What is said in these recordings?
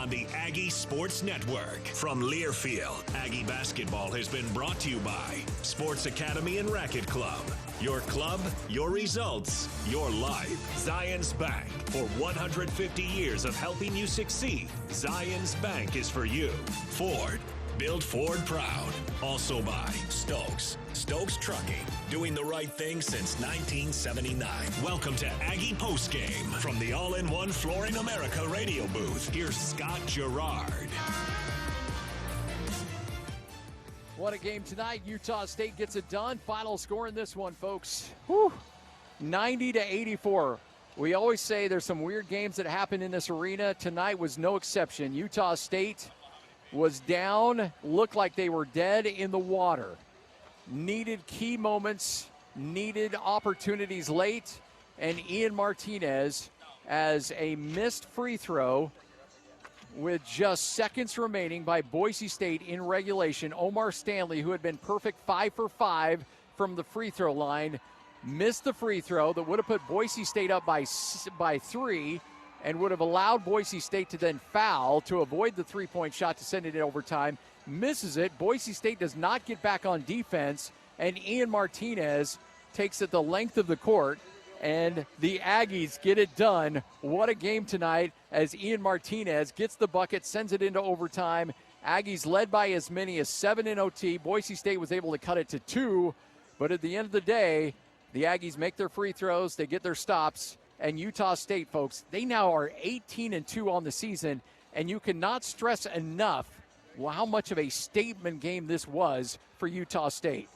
on the Aggie Sports Network. From Learfield, Aggie basketball has been brought to you by Sports Academy and Racket Club. Your club, your results, your life. Zions Bank. For 150 years of helping you succeed, Zions Bank is for you. Ford. Build Ford proud. Also by Stokes. Stokes Trucking. Doing the right thing since 1979. Welcome to Aggie Postgame. From the All-in-One Flooring America radio booth, here's Scott Gerard. What a game tonight. Utah State gets it done. Final score in this one, folks. 90-84. We always say there's some weird games that happen in this arena. Tonight was no exception. Utah State was down, looked like they were dead in the water. Needed key moments, needed opportunities late, and Ian Martinez, as a missed free throw with just seconds remaining by Boise State in regulation. Omar Stanley, who had been perfect 5 for 5 from the free throw line, missed the free throw that would have put Boise State up by 3 and would have allowed Boise State to then foul to avoid the three-point shot to send it in overtime. Misses it. Boise State does not get back on defense, and Ian Martinez takes it the length of the court, and the Aggies get it done. What a game tonight as Ian Martinez gets the bucket, sends it into overtime. Aggies led by as many as 7 in OT. Boise State was able to cut it to 2, but at the end of the day, the Aggies make their free throws, they get their stops, and Utah State, folks, they now are 18-2 on the season, and you cannot stress enough how much of a statement game this was for Utah State.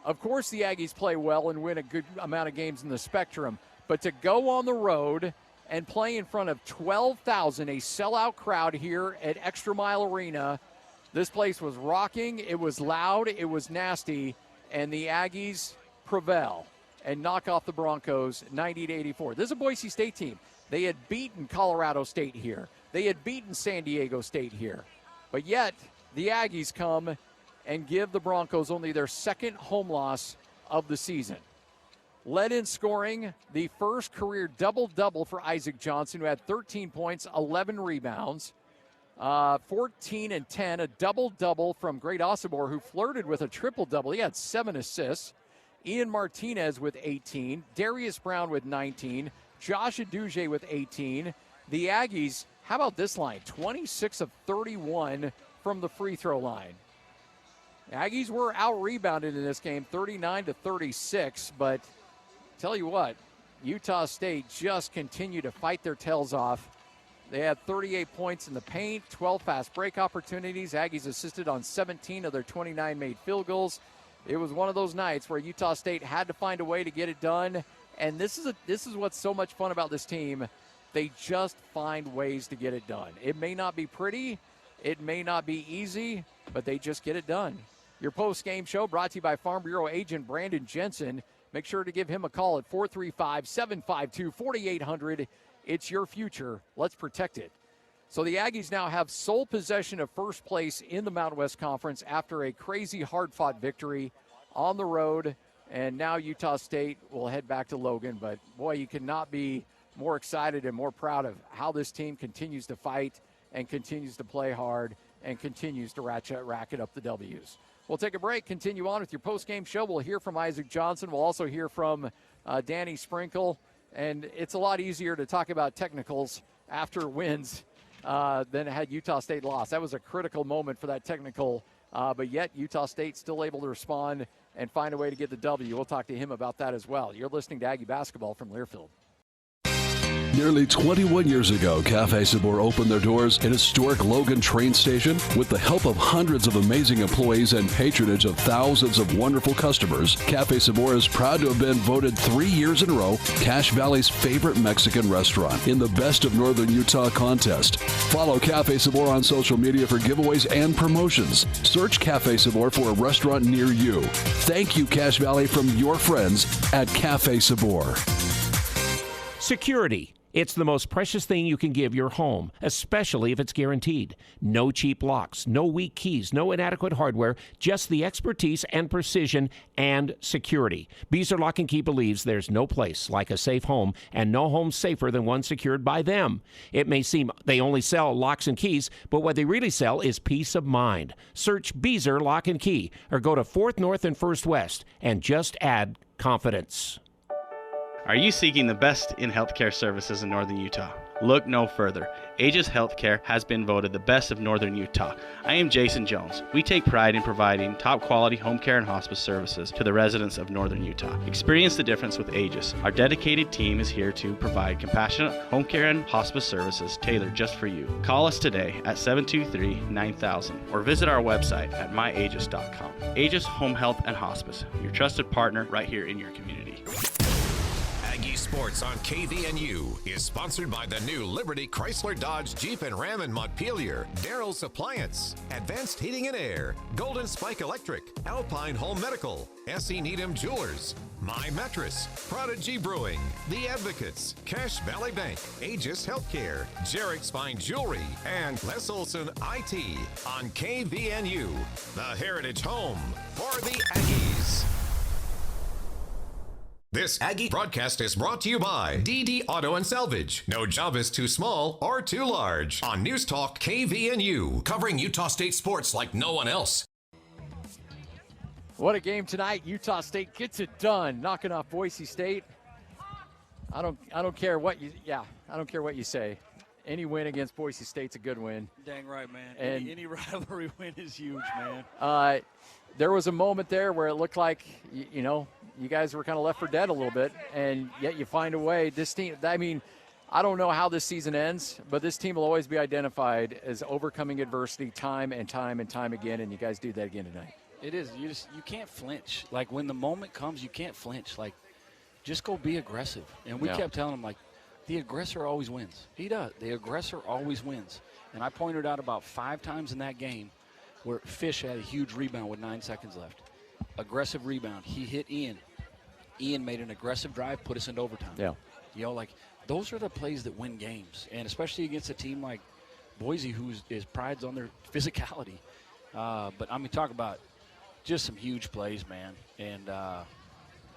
Of course, the Aggies play well and win a good amount of games in the Spectrum, but to go on the road and play in front of 12,000, a sellout crowd here at ExtraMile Arena, this place was rocking, it was loud, it was nasty, and the Aggies prevail and knock off the Broncos 90-84. This is a Boise State team. They had beaten Colorado State here. They had beaten San Diego State here. But yet, the Aggies come and give the Broncos only their second home loss of the season. Led in scoring, the first career double-double for Isaac Johnson, who had 13 points, 11 rebounds, 14 and 10, a double-double from Great Osobor, who flirted with a triple-double. He had 7 assists. Ian Martinez with 18, Darius Brown with 19, Josh Aduje with 18. The Aggies, how about this line? 26 of 31 from the free throw line. The Aggies were out-rebounded in this game, 39-36, but tell you what, Utah State just continued to fight their tails off. They had 38 points in the paint, 12 fast break opportunities. Aggies assisted on 17 of their 29 made field goals. It was one of those nights where Utah State had to find a way to get it done, and this is what's so much fun about this team. They just find ways to get it done. It may not be pretty, it may not be easy, but they just get it done. Your post-game show brought to you by Farm Bureau agent Brandon Jensen. Make sure to give him a call at 435-752-4800. It's your future. Let's protect it. So the Aggies now have sole possession of first place in the Mountain West Conference after a crazy hard-fought victory on the road. And now Utah State will head back to Logan. But, boy, you cannot be more excited and more proud of how this team continues to fight and continues to play hard and continues to racket up the W's. We'll take a break, continue on with your post-game show. We'll hear from Isaac Johnson. We'll also hear from Danny Sprinkle. And it's a lot easier to talk about technicals after wins than had Utah State lost. That was a critical moment for that technical, but yet Utah State still able to respond and find a way to get the W. We'll talk to him about that as well. You're listening to Aggie Basketball from Learfield. Nearly 21 years ago, Cafe Sabor opened their doors at historic Logan train station. With the help of hundreds of amazing employees and patronage of thousands of wonderful customers, Cafe Sabor is proud to have been voted 3 years in a row Cache Valley's favorite Mexican restaurant in the Best of Northern Utah contest. Follow Cafe Sabor on social media for giveaways and promotions. Search Cafe Sabor for a restaurant near you. Thank you, Cache Valley, from your friends at Cafe Sabor. Security. It's the most precious thing you can give your home, especially if it's guaranteed. No cheap locks, no weak keys, no inadequate hardware, just the expertise and precision and security. Beezer Lock and Key believes there's no place like a safe home, and no home safer than one secured by them. It may seem they only sell locks and keys, but what they really sell is peace of mind. Search Beezer Lock and Key or go to 4th North and 1st West and just add confidence. Are you seeking the best in healthcare services in Northern Utah? Look no further. Agis Healthcare has been voted the best of Northern Utah. I am Jason Jones. We take pride in providing top quality home care and hospice services to the residents of Northern Utah. Experience the difference with Agis. Our dedicated team is here to provide compassionate home care and hospice services tailored just for you. Call us today at 723-9000 or visit our website at myagis.com. Agis Home Health and Hospice, your trusted partner right here in your community. Aggie Sports on KVNU is sponsored by the new Liberty Chrysler Dodge Jeep and Ram in Montpelier, Daryl's Appliance, Advanced Heating and Air, Golden Spike Electric, Alpine Home Medical, S.E. Needham Jewelers, My Mattress, Prodigy Brewing, The Advocates, Cache Valley Bank, Agis Healthcare, Jarek's Fine Jewelry, and Les Olson IT on KVNU, the heritage home for the Aggies. This Aggie broadcast is brought to you by DD Auto and Salvage. No job is too small or too large. On News Talk KVNU, covering Utah State sports like no one else. What a game tonight. Utah State gets it done, knocking off Boise State. I don't care what you say. Any win against Boise State's a good win. Dang right, man. And any rivalry win is huge, man. There was a moment there where it looked like, you guys were kind of left for dead a little bit, and yet you find a way. This team, I don't know how this season ends, but this team will always be identified as overcoming adversity time and time and time again, and you guys do that again tonight. It is. You can't flinch. Like, when the moment comes, you can't flinch. Like, just go be aggressive. And we kept telling them, like, the aggressor always wins. He does. The aggressor always wins. And I pointed out about 5 times in that game where Fish had a huge rebound with 9 seconds left. Aggressive rebound. He hit Ian. Ian made an aggressive drive, put us into overtime. Yeah. Like, those are the plays that win games, and especially against a team like Boise, whose prides on their physicality. But I mean, talk about just some huge plays, man. And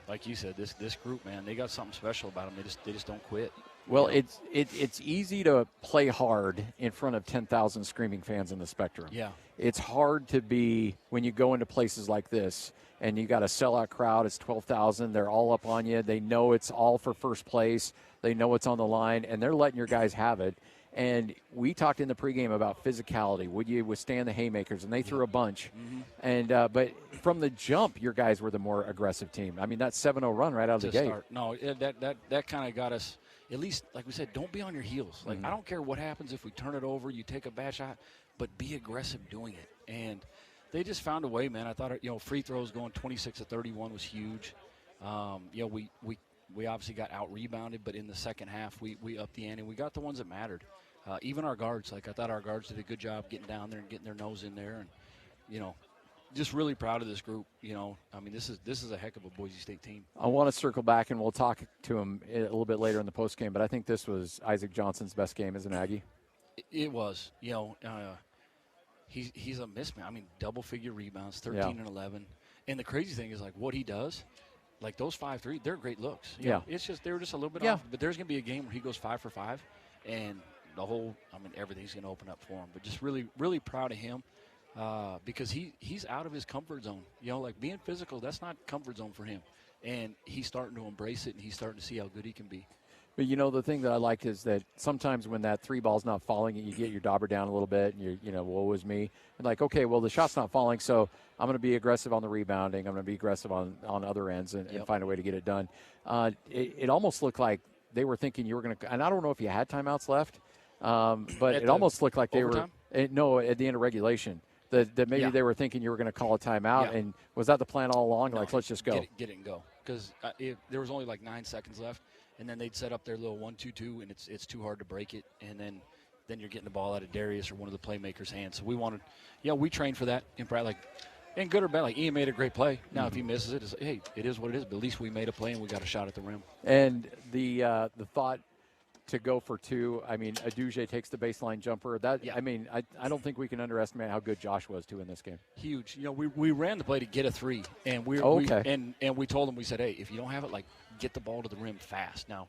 like you said, this group, man, they got something special about them. They just don't quit. Well, it's easy to play hard in front of 10,000 screaming fans in the Spectrum. Yeah. It's hard to be when you go into places like this and you got a sellout crowd. It's 12,000. They're all up on you. They know it's all for first place. They know it's on the line, and they're letting your guys have it. And we talked in the pregame about physicality. Would you withstand the haymakers? And they threw a bunch. Mm-hmm. And but from the jump, your guys were the more aggressive team. I mean, that 7-0 run right out of the gate. No, that kind of got us. At least, like we said, don't be on your heels. Like, I don't care what happens if we turn it over, you take a bad shot, but be aggressive doing it. And they just found a way, man. I thought, free throws going 26-31 was huge. We obviously got out-rebounded, but in the second half, we upped the ante. We got the ones that mattered. Even our guards, like, I thought our guards did a good job getting down there and getting their nose in there. And, just really proud of this group. I mean, this is a heck of a Boise State team. I want to circle back, and we'll talk to him a little bit later in the postgame, but I think this was Isaac Johnson's best game as an Aggie. It was. He's a mismatch. I mean, double-figure rebounds, 13 and 11. And the crazy thing is, like, what he does, like those 5-3, they're great looks. It's just they were just a little bit off. But there's going to be a game where he goes 5 for 5, and everything's going to open up for him. But just really, really proud of him. Because he's out of his comfort zone. Like, being physical, that's not comfort zone for him. And he's starting to embrace it, and he's starting to see how good he can be. But, the thing that I like is that sometimes when that 3 ball's not falling, you get your dauber down a little bit, and woe is me. And like, okay, well, the shot's not falling, so I'm going to be aggressive on the rebounding. I'm going to be aggressive on other ends and find a way to get it done. It almost looked like they were thinking you were going to – and I don't know if you had timeouts left, but it almost looked like they overtime? were – at the end of regulation. That maybe they were thinking you were going to call a timeout, and was that the plan all along? No, let's just go. Get it and go. Because there was only like 9 seconds left, and then they'd set up their little 1-2-2, and it's too hard to break it, and then you're getting the ball out of Darius or one of the playmakers' hands. So we wanted, we trained for that in practice. And good or bad, like, Ian made a great play. Now, if he misses it, hey, it is what it is. But at least we made a play and we got a shot at the rim. And the thought to go for two. I mean, Aduje takes the baseline jumper. I mean, I don't think we can underestimate how good Josh was too in this game. Huge. You know, we ran the play to get a three, and we told him, we said, hey, if you don't have it, like, get the ball to the rim fast. Now,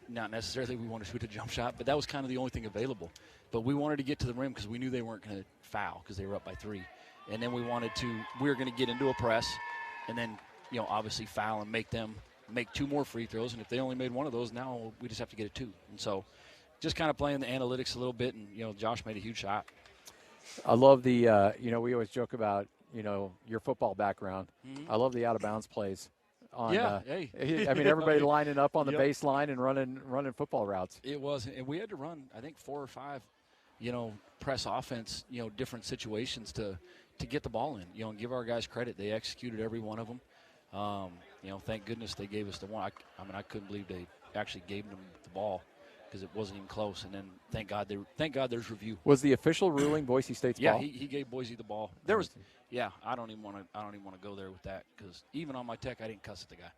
not necessarily we want to shoot a jump shot, but that was kind of the only thing available. But we wanted to get to the rim because we knew they weren't going to foul because they were up by 3. And then we were going to get into a press and then, you know, obviously foul and make them make 2 more free throws. And if they only made 1 of those, now we just have to get a 2. And so just kind of playing the analytics a little bit. And, you know, Josh made a huge shot. I love the, you know, we always joke about, you know, your football background. Mm-hmm. I love the out-of-bounds plays. I mean, everybody lining up on the baseline and running football routes. It was, and we had to run, I think, 4 or 5, you know, press offense, you know, different situations to get the ball in, you know, and give our guys credit. They executed every one of them. You know, thank goodness they gave us the one. I couldn't believe they actually gave them the ball because it wasn't even close. And then thank God there's review. Was the official ruling Boise State's ball? Yeah, he gave Boise the ball. There was. Yeah, I don't even want to go there with that because even on my tech, I didn't cuss at the guy.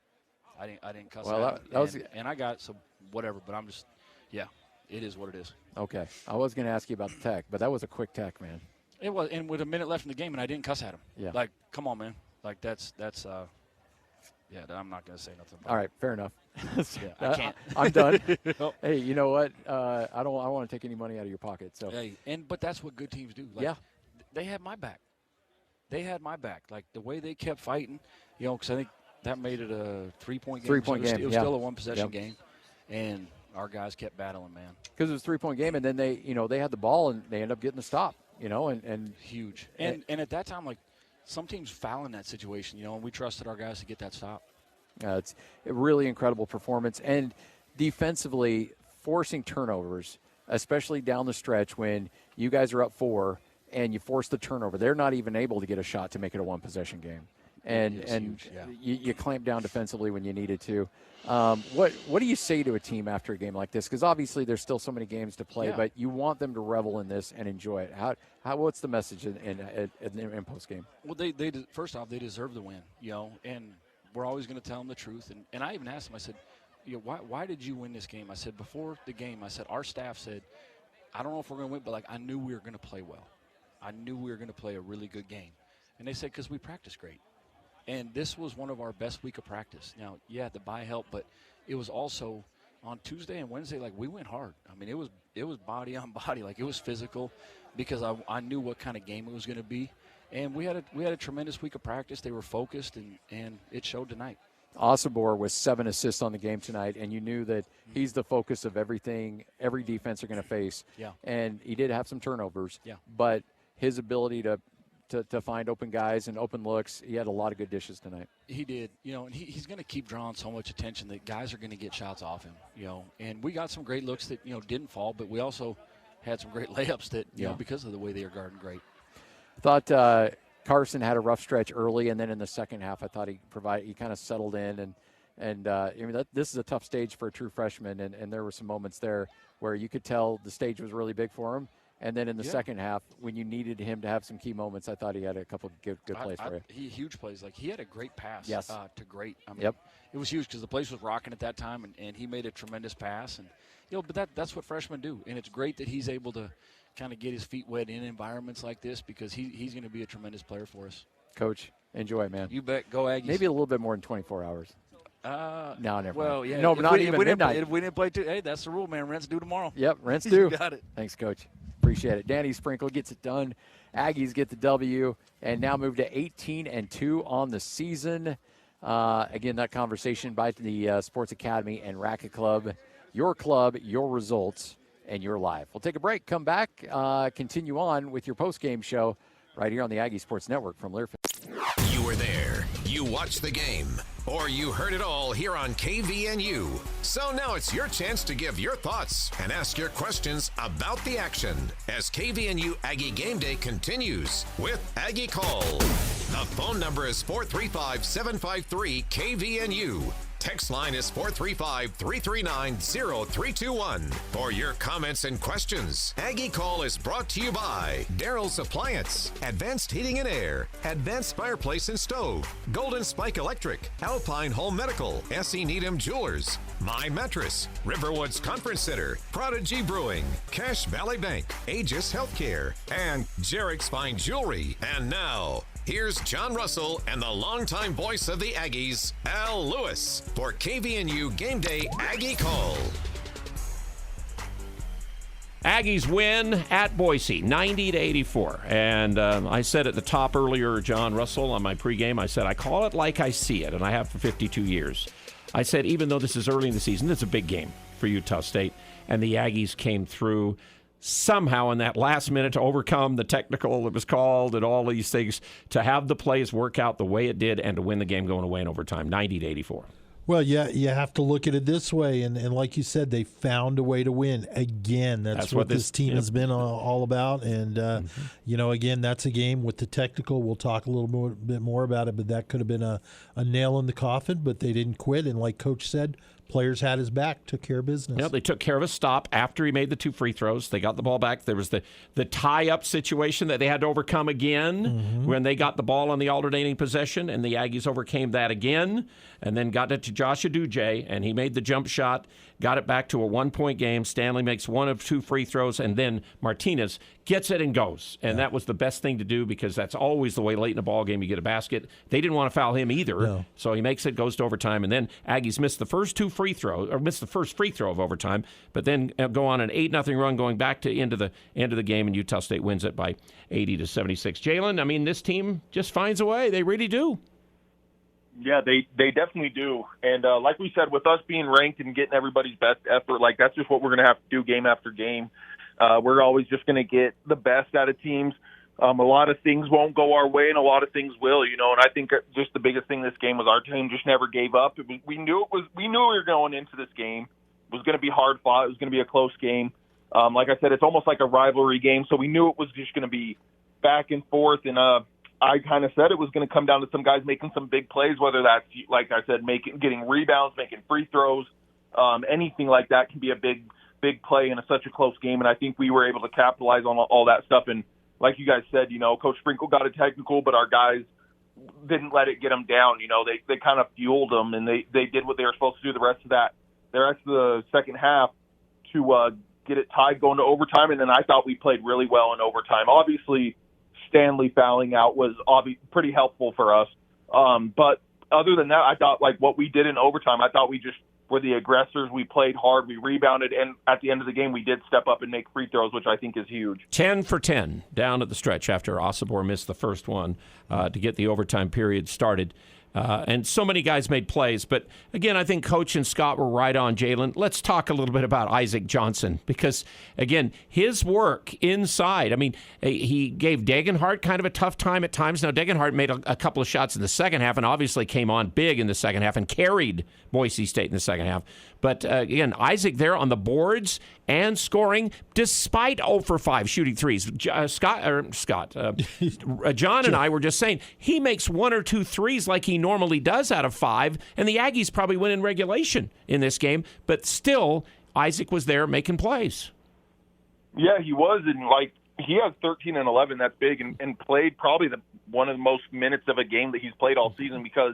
I didn't cuss at him. And I got some whatever, but I'm just, yeah, it is what it is. Okay, I was going to ask you about the tech, but that was a quick tech, man. It was, and with a minute left in the game, and I didn't cuss at him. Yeah, like come on, man, like that's yeah, I'm not going to say nothing about All right, fair enough. Yeah, I can't. I'm done. Hey, you know what? I don't want to take any money out of your pocket. So but that's what good teams do. Like, they had my back. They had my back. Like, the way they kept fighting, you know, because I think that made it a 3-point game. Game. It was still a one-possession game. And our guys kept battling, man. Because it was a 3-point game, and then they had the ball, and they ended up getting the stop, you know, and huge. And at that time, like, some teams foul in that situation, you know, and we trusted our guys to get that stop. It's a really incredible performance. And defensively, forcing turnovers, especially down the stretch when you guys are up 4 – and you force the turnover. They're not even able to get a shot to make it a one-possession game. And you clamp down defensively when you needed to. What do you say to a team after a game like this? Because obviously there's still so many games to play, but you want them to revel in this and enjoy it. What's the message in post-game? Well, they first off, they deserve the win, you know, and we're always going to tell them the truth. And I even asked them, I said, you know, why did you win this game? I said, before the game, I said, our staff said, I don't know if we're going to win, but, like, I knew we were going to play well. I knew we were going to play a really good game. And they said, because we practiced great. And this was one of our best week of practice. Now, the bye helped, but it was also on Tuesday and Wednesday, like, we went hard. I mean, it was body on body. Like, it was physical because I knew what kind of game it was going to be. And we had a tremendous week of practice. They were focused, and it showed tonight. Osibor with 7 assists on the game tonight, and you knew that he's the focus of everything every defense are going to face. Yeah. And he did have some turnovers. Yeah. But his ability to find open guys and open looks, he had a lot of good dishes tonight. He did, you know, and he's going to keep drawing so much attention that guys are going to get shots off him, you know. And we got some great looks that, you know, didn't fall, but we also had some great layups that, you know, because of the way they are guarding great. I thought Carson had a rough stretch early, and then in the second half, I thought he kind of settled in, and I mean, this is a tough stage for a true freshman, and there were some moments there where you could tell the stage was really big for him. And then in the second half, when you needed him to have some key moments, I thought he had a couple good plays for you. Huge plays. Like, he had a great pass to great. I mean, it was huge because the place was rocking at that time, and he made a tremendous pass. And, you know, but that's what freshmen do. And it's great that he's able to kind of get his feet wet in environments like this because he's going to be a tremendous player for us. Coach, enjoy it, man. You bet. Go Aggies. Maybe a little bit more than 24 hours. No, never. Well, yeah. No, but not even midnight. If we didn't play hey, that's the rule, man. Rent's due tomorrow. Yep, rent's due. You got it. Thanks, Coach. Appreciate it. Danny Sprinkle gets it done. Aggies get the W and now move to 18-2 on the season. Again, that conversation by the Sports Academy and Racket Club. Your club, your results, and your life. We'll take a break, come back, continue on with your post-game show right here on the Aggie Sports Network from Learfield. You were there. You watched the game. Or you heard it all here on KVNU. So now it's your chance to give your thoughts and ask your questions about the action as KVNU Aggie Game Day continues with Aggie Call. The phone number is 435-753-KVNU. Text line is 435-339-0321 for your comments and questions. Aggie Call is brought to you by Daryl's Appliance, Advanced Heating and Air, Advanced Fireplace and Stove, Golden Spike Electric, Alpine Home Medical, S.E. Needham Jewelers, My Mattress, Riverwoods Conference Center, Prodigy Brewing, Cache Valley Bank, Aegis Healthcare, and Jarek's Fine Jewelry. And now, here's John Russell and the longtime voice of the Aggies, Al Lewis, for KVNU Game Day Aggie Call. Aggies win at Boise, 90-84. And I said at the top earlier, John Russell, on my pregame, I said, I call it like I see it, and I have for 52 years. I said, even though this is early in the season, it's a big game for Utah State, and the Aggies came through somehow in that last minute to overcome the technical that was called and all these things, to have the plays work out the way it did and to win the game going away in overtime, 90-84. Well, yeah, you have to look at it this way, and like you said, they found a way to win again. That's what this team has been all about, and again, that's a game with the technical. We'll talk a little bit more about it, but that could have been a nail in the coffin. But they didn't quit, and like Coach said, players had his back, took care of business. Yeah, they took care of a stop after he made the 2 free throws. They got the ball back. There was the tie-up situation that they had to overcome again when they got the ball on the alternating possession, and the Aggies overcame that again, and then got it to Josh Aduje, and he made the jump shot, got it back to a 1-point game. Stanley makes 1 of 2 free throws, and then Martinez gets it and goes. And that was the best thing to do, because that's always the way late in a ball game you get a basket. They didn't want to foul him either, so he makes it, goes to overtime, and then Aggies missed the first 2 free throws, or missed the first free throw of overtime, but then go on an 8-0 run going back to into the game, and Utah State wins it by 80-76. Jalen, I mean, this team just finds a way. They really do. Yeah, they definitely do. And like we said, with us being ranked and getting everybody's best effort, like that's just what we're going to have to do game after game. We're always just going to get the best out of teams. A lot of things won't go our way, and a lot of things will, and I think just the biggest thing this game was our team just never gave up. We knew we were going into this game. It was going to be hard fought. It was going to be a close game. Like I said, it's almost like a rivalry game, so we knew it was just going to be back and forth, and I kind of said it was going to come down to some guys making some big plays, whether that's, like I said, getting rebounds, making free throws, anything like that can be a big play in such a close game. And I think we were able to capitalize on all that stuff. And like you guys said, Coach Sprinkle got a technical, but our guys didn't let it get them down. They kind of fueled them, and they did what they were supposed to do the rest of the second half to get it tied going to overtime. And then I thought we played really well in overtime. Obviously, Stanley fouling out was pretty helpful for us. But other than that, I thought like what we did in overtime, I thought we just were the aggressors. We played hard, we rebounded, and at the end of the game, we did step up and make free throws, which I think is huge. 10 for 10 down at the stretch after Osibor missed the first one to get the overtime period started. And so many guys made plays. But, again, I think Coach and Scott were right on, Jalen. Let's talk a little bit about Isaac Johnson because, again, his work inside. I mean, he gave Degenhart kind of a tough time at times. Now, Degenhart made a couple of shots in the second half and obviously came on big in the second half and carried Boise State in the second half. But, again, Isaac there on the boards and scoring despite 0 for 5 shooting threes. John and I were just saying he makes 1 or 2 threes like he normally does out of 5, and the Aggies probably win in regulation in this game. But still, Isaac was there making plays. Yeah, he was, and he has 13 and 11. That's big, and played probably one of the most minutes of a game that he's played all season because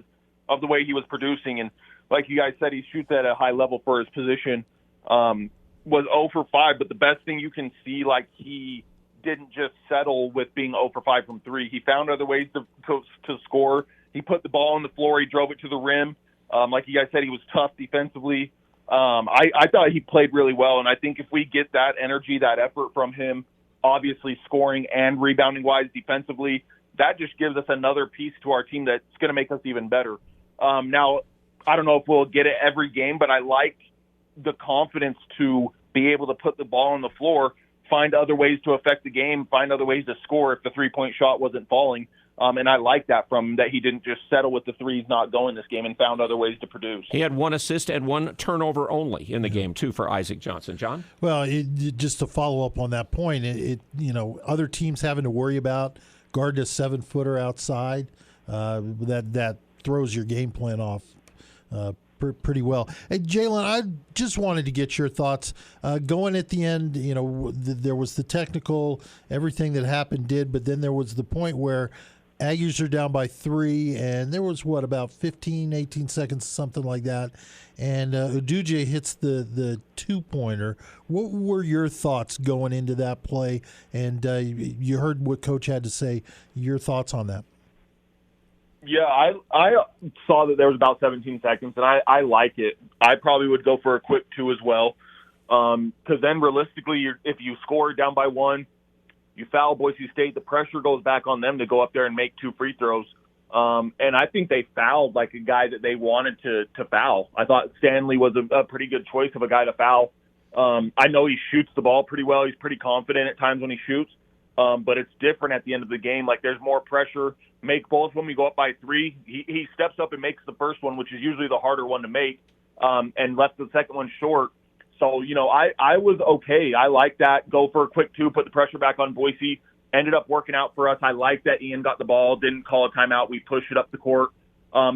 of the way he was producing. And like you guys said, he shoots at a high level for his position. Was 0 for 5, but the best thing you can see, he didn't just settle with being 0 for 5 from 3. He found other ways to score. He put the ball on the floor. He drove it to the rim. Like you guys said, he was tough defensively. I thought he played really well, and I think if we get that energy, that effort from him, obviously scoring and rebounding-wise defensively, that just gives us another piece to our team that's going to make us even better. Now, I don't know if we'll get it every game, but I like the confidence to be able to put the ball on the floor, find other ways to affect the game, find other ways to score if the three-point shot wasn't falling. And I like that from him, that he didn't just settle with the threes not going this game and found other ways to produce. He had 1 assist and 1 turnover only in the game, too, for Isaac Johnson. John? Well, just to follow up on that point, other teams having to worry about guarding a 7-footer outside, that throws your game plan off pretty well. Hey, Jalen, I just wanted to get your thoughts. Going at the end, there was the technical, everything that happened but then there was the point where Aggies are down by 3, and there was, about 15, 18 seconds, something like that, and Uduje hits the two-pointer. What were your thoughts going into that play? And you heard what Coach had to say. Your thoughts on that? Yeah, I saw that there was about 17 seconds, and I like it. I probably would go for a quick 2 as well, because then realistically, if you score down by 1, you foul Boise State, the pressure goes back on them to go up there and make 2 free throws. And I think they fouled like a guy that they wanted to foul. I thought Stanley was a pretty good choice of a guy to foul. I know he shoots the ball pretty well. He's pretty confident at times when he shoots. But it's different at the end of the game. Like, there's more pressure. Make both when we go up by 3. He steps up and makes the first one, which is usually the harder one to make, and left the second one short. So, I was okay. I like that. Go for a quick 2, put the pressure back on Boise. Ended up working out for us. I like that Ian got the ball, didn't call a timeout. We push it up the court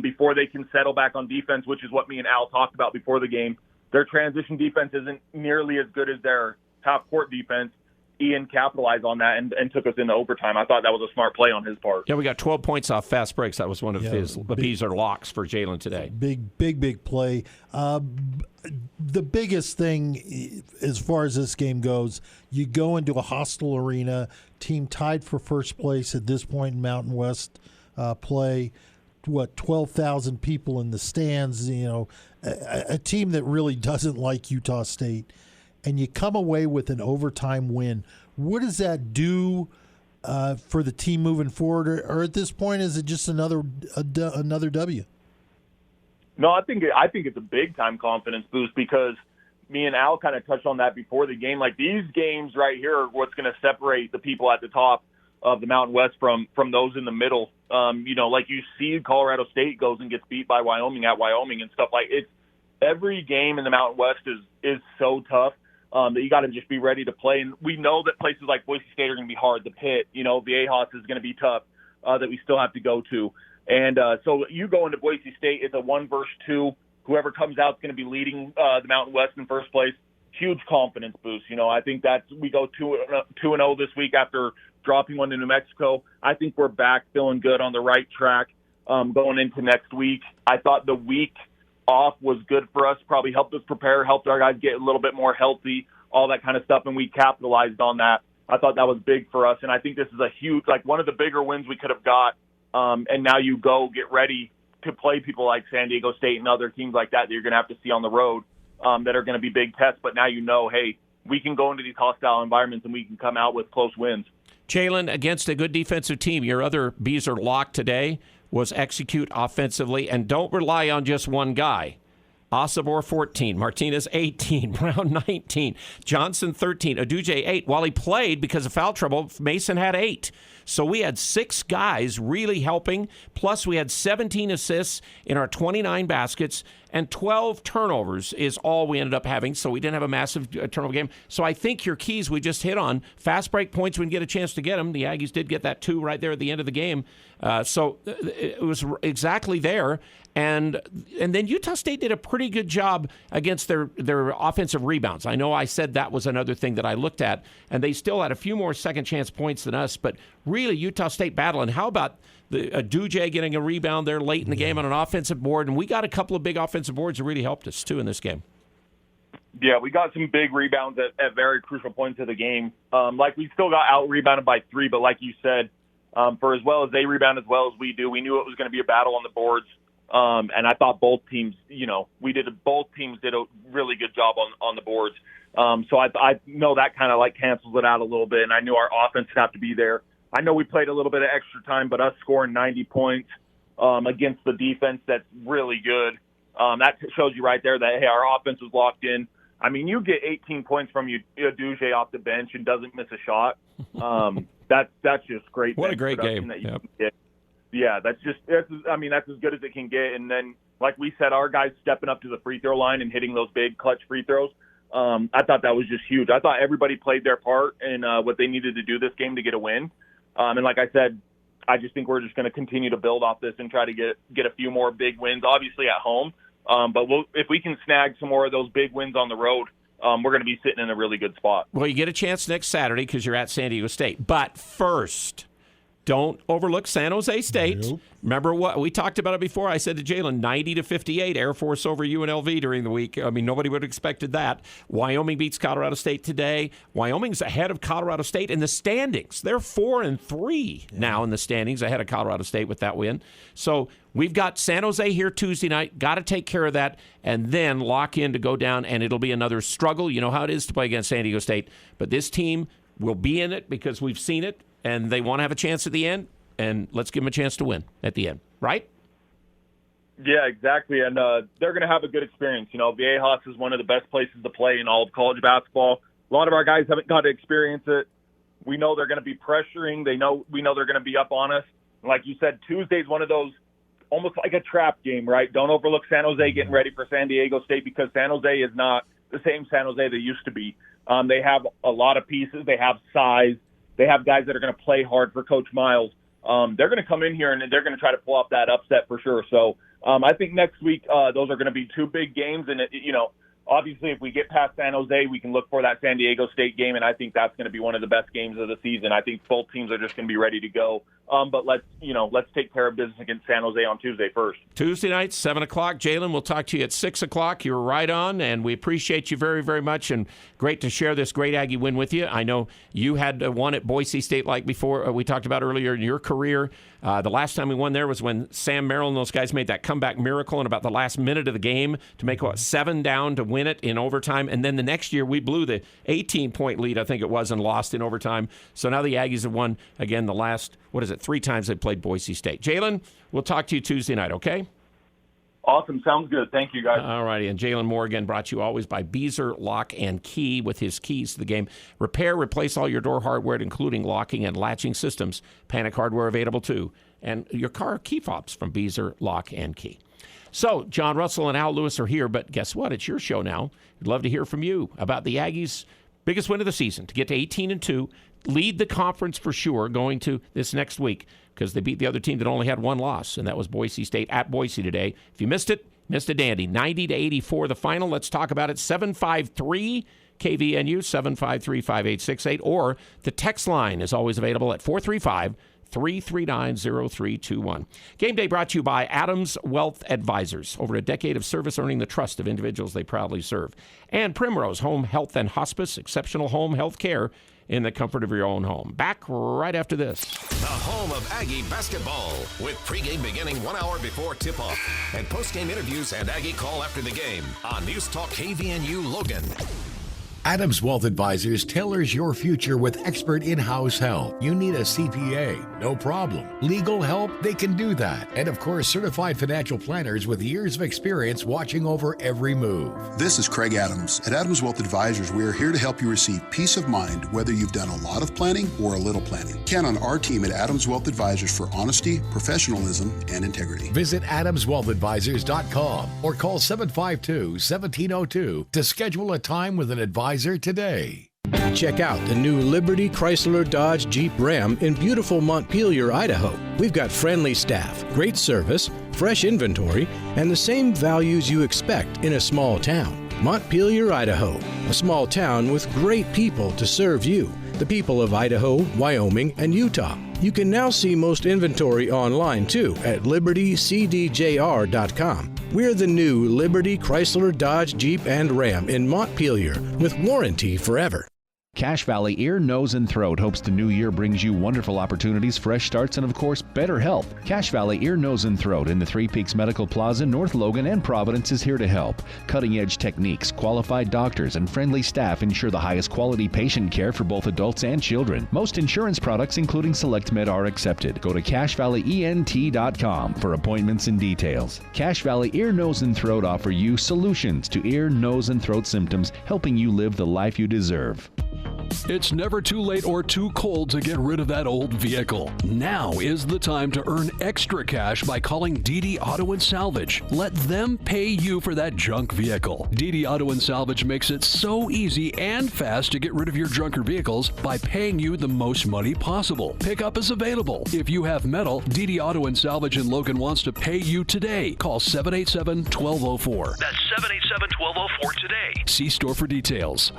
before they can settle back on defense, which is what me and Al talked about before the game. Their transition defense isn't nearly as good as their half-court defense. Ian capitalized on that and took us into overtime. I thought that was a smart play on his part. Yeah, we got 12 points off fast breaks. That was one of his bees or locks for Jalen today. Big play. The biggest thing as far as this game goes, you go into a hostile arena, team tied for first place at this point in Mountain West play. 12,000 people in the stands, a team that really doesn't like Utah State. And you come away with an overtime win. What does that do for the team moving forward? Or at this point, is it just another W? No, I think it's a big-time confidence boost because me and Al kind of touched on that before the game. Like, these games right here are what's going to separate the people at the top of the Mountain West from those in the middle. Like you see Colorado State goes and gets beat by Wyoming at Wyoming and stuff like it. Every game in the Mountain West is so tough. That you got to just be ready to play. And we know that places like Boise State are going to be hard. The Pit, Viejas is going to be tough that we still have to go to. And so you go into Boise State, it's a 1 versus 2. Whoever comes out is going to be leading the Mountain West in first place. Huge confidence boost. I think we go 2-0 this week after dropping one to New Mexico. I think we're back feeling good on the right track going into next week. I thought the week off was good for us, probably helped us prepare, helped our guys get a little bit more healthy, all that kind of stuff, and we capitalized on that. I thought that was big for us, and I think this is a huge, one of the bigger wins we could have got, and now you go get ready to play people like San Diego State and other teams like that you're going to have to see on the road that are going to be big tests, but now hey, we can go into these hostile environments and we can come out with close wins. Jalen, against a good defensive team, your other bees are locked today was execute offensively, and don't rely on just one guy. Osibor 14, Martinez 18, Brown 19, Johnson 13, Uduje 8. While he played because of foul trouble, Mason had 8. So we had 6 guys really helping, plus we had 17 assists in our 29 baskets, and 12 turnovers is all we ended up having, so we didn't have a massive turnover game. So I think your keys we just hit on, fast break points when we get a chance to get them. The Aggies did get that 2 right there at the end of the game. So it was exactly there. And then Utah State did a pretty good job against their offensive rebounds. I know I said that was another thing that I looked at, and they still had a few more second chance points than us, but really Utah State battling. How about Uduje getting a rebound there late in the game on an offensive board? And we got a couple of big offensive boards that really helped us, too, in this game. Yeah, we got some big rebounds at very crucial points of the game. We still got out-rebounded by 3, but like you said, for as well as they rebound as well as we do, we knew it was going to be a battle on the boards. And I thought both teams did a really good job on the boards. So I know that kind of cancels it out a little bit, and I knew our offense would have to be there. I know we played a little bit of extra time, but us scoring 90 points against the defense, that's really good. That shows you right there that, hey, our offense was locked in. I mean, you get 18 points from Uduje off the bench and doesn't miss a shot. That's just great. What a great game. That you can get. Yeah, that's as good as it can get. And then, like we said, our guys stepping up to the free throw line and hitting those big clutch free throws. I thought that was just huge. I thought everybody played their part in what they needed to do this game to get a win. And like I said, I just think we're just going to continue to build off this and try to get a few more big wins, obviously at home. But if we can snag some more of those big wins on the road, we're going to be sitting in a really good spot. Well, you get a chance next Saturday because you're at San Diego State. But first, don't overlook San Jose State. Nope. Remember what we talked about it before? I said to Jalen, 90-58 Air Force over UNLV during the week. I mean, nobody would have expected that. Wyoming beats Colorado State today. Wyoming's ahead of Colorado State in the standings. They're 4-3 now in the standings, ahead of Colorado State with that win. So we've got San Jose here Tuesday night. Got to take care of that and then lock in to go down, and it'll be another struggle. You know how it is to play against San Diego State. But this team will be in it because we've seen it, and they want to have a chance at the end. And let's give them a chance to win at the end, right? Yeah, exactly. And they're going to have a good experience. You know, Viejas is one of the best places to play in all of college basketball. A lot of our guys haven't got to experience it. We know they're going to be pressuring. We know they're going to be up on us. And like you said, Tuesday's one of those almost like a trap game, right? Don't overlook San Jose getting ready for San Diego State because San Jose is not the same San Jose they used to be. They have a lot of pieces. They have size. They have guys that are going to play hard for Coach Miles. They're going to come in here and they're going to try to pull off that upset for sure. So I think next week those are going to be two big games. And, obviously if we get past San Jose, we can look for that San Diego State game. And I think that's going to be one of the best games of the season. I think both teams are just going to be ready to go. But let's take care of business against San Jose on Tuesday first. Tuesday night, 7 o'clock. Jalen, we'll talk to you at 6 o'clock. You were right on, and we appreciate you very, very much, and great to share this great Aggie win with you. I know you had one at Boise State like before we talked about earlier in your career. The last time we won there was when Sam Merrill and those guys made that comeback miracle in about the last minute of the game to make, 7 down to win it in overtime. And then the next year we blew the 18-point lead, I think it was, and lost in overtime. So now the Aggies have won, again, the last, 3 times they played Boise State. Jalen, we'll talk to you Tuesday night, okay? Awesome. Sounds good. Thank you, guys. All righty. And Jalen Moore, again, brought to you always by Beezer Lock and Key with his keys to the game. Repair, replace all your door hardware, including locking and latching systems. Panic hardware available, too. And your car key fobs from Beezer Lock and Key. So, John Russell and Al Lewis are here, but guess what? It's your show now. We'd love to hear from you about the Aggies' biggest win of the season, to get to 18-2, lead the conference for sure going to this next week, because they beat the other team that only had one loss, and that was Boise State at Boise today. If you missed it, missed a dandy. 90-84 the final. Let's talk about it. 753 KVNU, 753-5868, or the text line is always available at 435-339-0321. Game day brought to you by Adams Wealth Advisors. Over a decade of service earning the trust of individuals they proudly serve. And Primrose Home Health and Hospice, exceptional home health care in the comfort of your own home. Back right after this. The home of Aggie basketball, with pregame beginning 1 hour before tip-off and postgame interviews and Aggie call after the game on News Talk KVNU Logan. Adams Wealth Advisors tailors your future with expert in-house help. You need a CPA? No problem. Legal help? They can do that. And of course, certified financial planners with years of experience watching over every move. This is Craig Adams. At Adams Wealth Advisors, we are here to help you receive peace of mind whether you've done a lot of planning or a little planning. Count on our team at Adams Wealth Advisors for honesty, professionalism, and integrity. Visit AdamsWealthAdvisors.com or call 752-1702 to schedule a time with an advisor today. Check out the new Liberty Chrysler Dodge Jeep Ram in beautiful Montpelier, Idaho. We've got friendly staff, great service, fresh inventory, and the same values you expect in a small town. Montpelier, Idaho, a small town with great people to serve you, the people of Idaho, Wyoming, and Utah. You can now see most inventory online, too, at libertycdjr.com. We're the new Liberty Chrysler Dodge Jeep and Ram in Montpelier with warranty forever. Cache Valley Ear, Nose, and Throat hopes the new year brings you wonderful opportunities, fresh starts, and of course, better health. Cache Valley Ear, Nose, and Throat in the Three Peaks Medical Plaza, North Logan, and Providence is here to help. Cutting-edge techniques, qualified doctors, and friendly staff ensure the highest quality patient care for both adults and children. Most insurance products, including SelectMed, are accepted. Go to CacheValleyENT.com for appointments and details. Cache Valley Ear, Nose, and Throat offer you solutions to ear, nose, and throat symptoms, helping you live the life you deserve. It's never too late or too cold to get rid of that old vehicle. Now is the time to earn extra cash by calling Dee Auto and Salvage. Let them pay you for that junk vehicle. Dee Auto and Salvage makes it so easy and fast to get rid of your junker vehicles by paying you the most money possible. Pickup is available. If you have metal, Dee Auto and Salvage in Logan wants to pay you today. Call 787-1204. That's 787-1204 today. See store for details.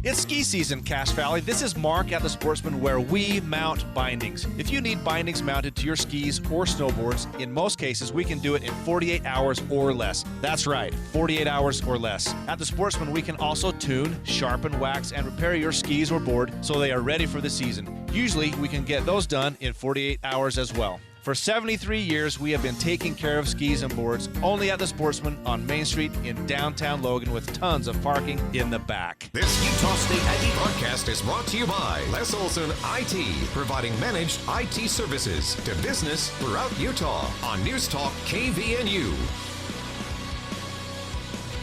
It's ski season, Cache Valley. This is Mark at the Sportsman, where we mount bindings. If you need bindings mounted to your skis or snowboards, in most cases, we can do it in 48 hours or less. That's right, 48 hours or less. At the Sportsman, we can also tune, sharpen, wax, and repair your skis or board so they are ready for the season. Usually, we can get those done in 48 hours as well. For 73 years, we have been taking care of skis and boards only at the Sportsman on Main Street in downtown Logan with tons of parking in the back. This Utah State Aggie broadcast is brought to you by Les Olson IT, providing managed IT services to business throughout Utah on News Talk KVNU.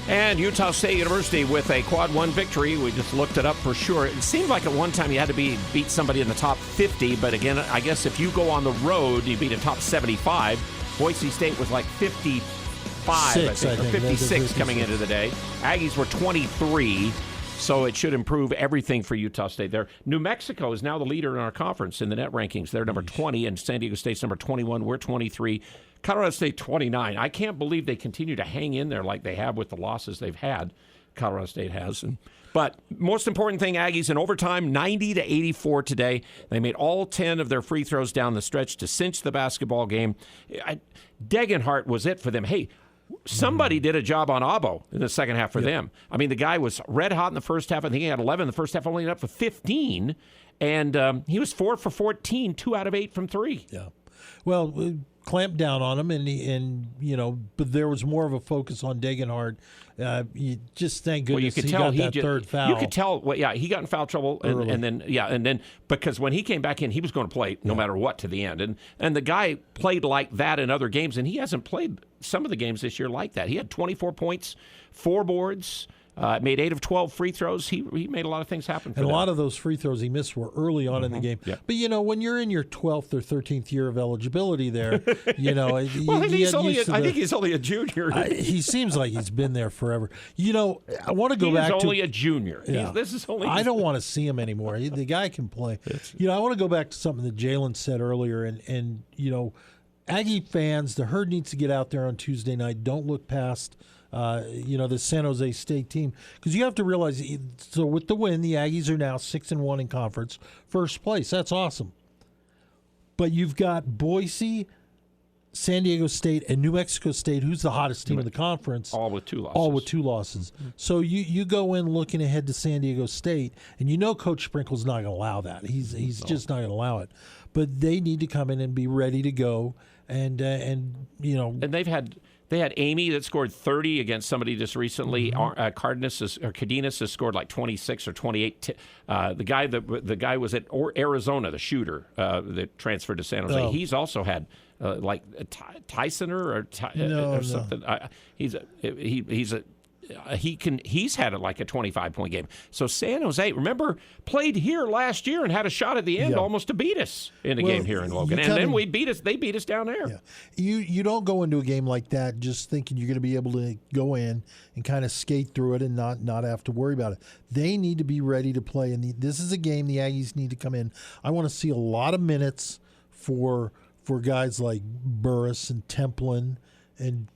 And Utah State University with a quad 1 victory. We just looked it up for sure. It seemed like at one time you had to beat somebody in the top 50, but again, I guess if you go on the road, you beat a top 75. Boise State was like 55, or 56 coming into the day. Aggies were 23, so it should improve everything for Utah State there. New Mexico is now the leader in our conference in the net rankings. They're number 20, and San Diego State's number 21. We're 23. Colorado State 29. I can't believe they continue to hang in there like they have with the losses they've had. Colorado State has. But most important thing, Aggies in overtime, 90-84 today. They made all 10 of their free throws down the stretch to cinch the basketball game. Degenhart was it for them. Hey, somebody did a job on Abo in the second half for them. I mean, the guy was red hot in the first half. I think he had 11 in the first half, only up for 15. And he was 4 for 14, 2 out of 8 from 3. Yeah. Well, clamped down on him, but there was more of a focus on Degenhart. You just thank goodness he got that third foul. You could tell, he got in foul trouble, and then because when he came back in, he was going to play no matter what to the end, and the guy played like that in other games, and he hasn't played some of the games this year like that. He had 24 points, 4 boards. Made 8 of 12 free throws. He made a lot of things happen for them. A lot of those free throws he missed were early on in the game. Yeah. But, when you're in your 12th or 13th year of eligibility there, well, I think he's only a junior. He seems like he's been there forever. I want to go back to... He's only a junior. Yeah. I don't want to see him anymore. The guy can play. I want to go back to something that Jalen said earlier, and Aggie fans, the herd needs to get out there on Tuesday night. Don't look past... the San Jose State team, because you have to realize. So with the win, the Aggies are now 6-1 in conference, first place. That's awesome. But you've got Boise, San Diego State, and New Mexico State, who's the hottest team in the conference, all with 2 losses. Mm-hmm. So you go in looking ahead to San Diego State, and Coach Sprinkle's not going to allow that. He's just not going to allow it. But they need to come in and be ready to go, and They had Amy that scored 30 against somebody just recently. Mm-hmm. Cardenas has scored like 26 or 28. The guy was at Arizona, the shooter that transferred to San Jose. Oh. He's also had Tysoner or something. No. He's had like a 25-point game. So San Jose, remember, played here last year and had a shot at the end almost to beat us in a game here in Logan. And then they beat us down there. Yeah. You don't go into a game like that just thinking you're going to be able to go in and kind of skate through it and not have to worry about it. They need to be ready to play. And this is a game the Aggies need to come in. I want to see a lot of minutes for guys like Burris and Templin and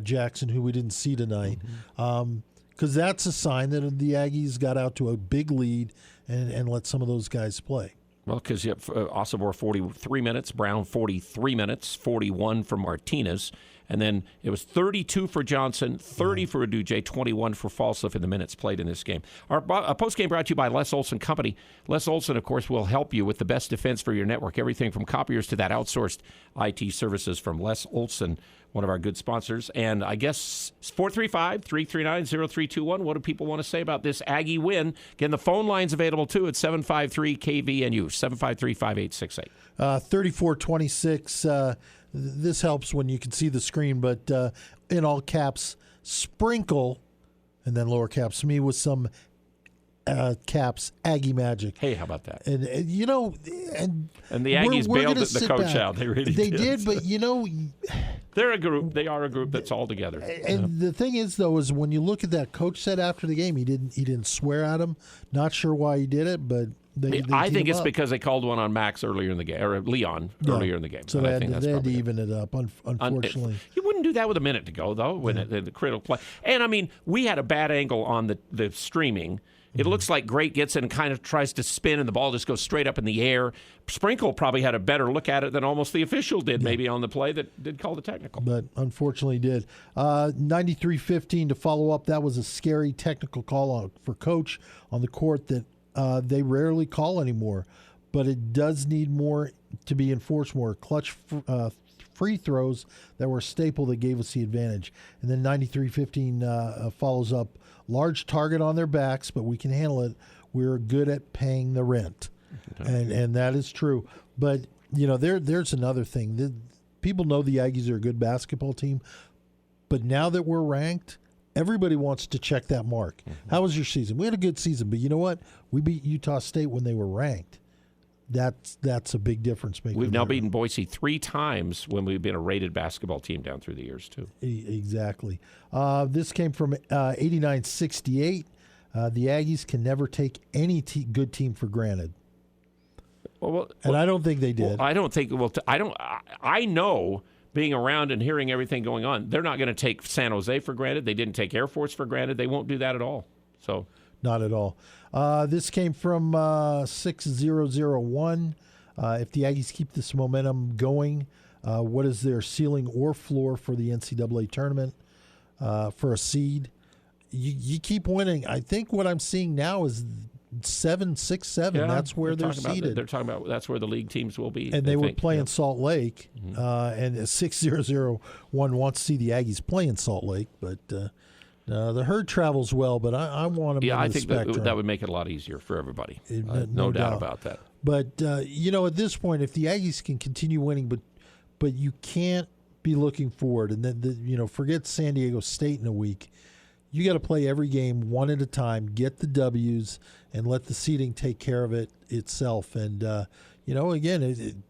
Jackson, who we didn't see tonight, because that's a sign that the Aggies got out to a big lead and let some of those guys play. Well, because you have Osobor 43 minutes, Brown 43 minutes, 41 for Martinez, and then it was 32 for Johnson, 30 for Aduje, 21 for Falsliff in the minutes played in this game. Our post-game brought to you by Les Olson Company. Les Olson, of course, will help you with the best defense for your network, everything from copiers to that outsourced IT services from Les Olson, one of our good sponsors. And I guess 435-339-0321. What do people want to say about this Aggie win? Again, the phone line's available, too, at 753-KVNU, 753-5868. 34-26. This helps when you can see the screen, but in all caps, Sprinkle, and then lower caps me, with some caps Aggie Magic. Hey, how about that? And and the Aggies bailed the coach out. They really They did, but they're a group. They are a group that's all together. And the thing is, though, is when you look at that, coach said after the game he didn't swear at him. Not sure why he did it, but I think it's because they called one on Max earlier in the game, or Leon earlier in the game. So they had to even it up. Unfortunately, you wouldn't do that with a minute to go, though, when the critical play. And I mean, we had a bad angle on the streaming. It looks like Great gets in and kind of tries to spin, and the ball just goes straight up in the air. Sprinkle probably had a better look at it than almost the official did, maybe on the play that did call the technical. But unfortunately did. 93-15 to follow up. That was a scary technical call for Coach on the court that they rarely call anymore. But it does need more to be enforced more. Clutch free throws that were a staple that gave us the advantage. And then 93-15 follows up. Large target on their backs, but we can handle it. We're good at paying the rent, and that is true. But there's another thing. People know the Aggies are a good basketball team, but now that we're ranked, everybody wants to check that mark. How was your season? We had a good season, but you know what? We beat Utah State when they were ranked. That's a big difference maker. We've now beaten Boise 3 times when we've been a rated basketball team down through the years, too. Exactly. This came from 89-68. The Aggies can never take any good team for granted. And I don't think they did. I don't think. I know, being around and hearing everything going on, they're not going to take San Jose for granted. They didn't take Air Force for granted. They won't do that at all. So. Not at all. This came from 6001. If the Aggies keep this momentum going, what is their ceiling or floor for the NCAA tournament for a seed? You keep winning. I think what I'm seeing now is 7, 6, 7. Yeah, that's where they're seeded. They're talking about that's where the league teams will be. And they would play in Salt Lake. And 6001 wants to see the Aggies play in Salt Lake, but. The herd travels well, but I want them in the Spectrum. I think that would make it a lot easier for everybody. No doubt about that. But, at this point, if the Aggies can continue winning, but you can't be looking forward, and then, forget San Diego State in a week. You got to play every game one at a time, get the W's, and let the seeding take care of it itself. And, again,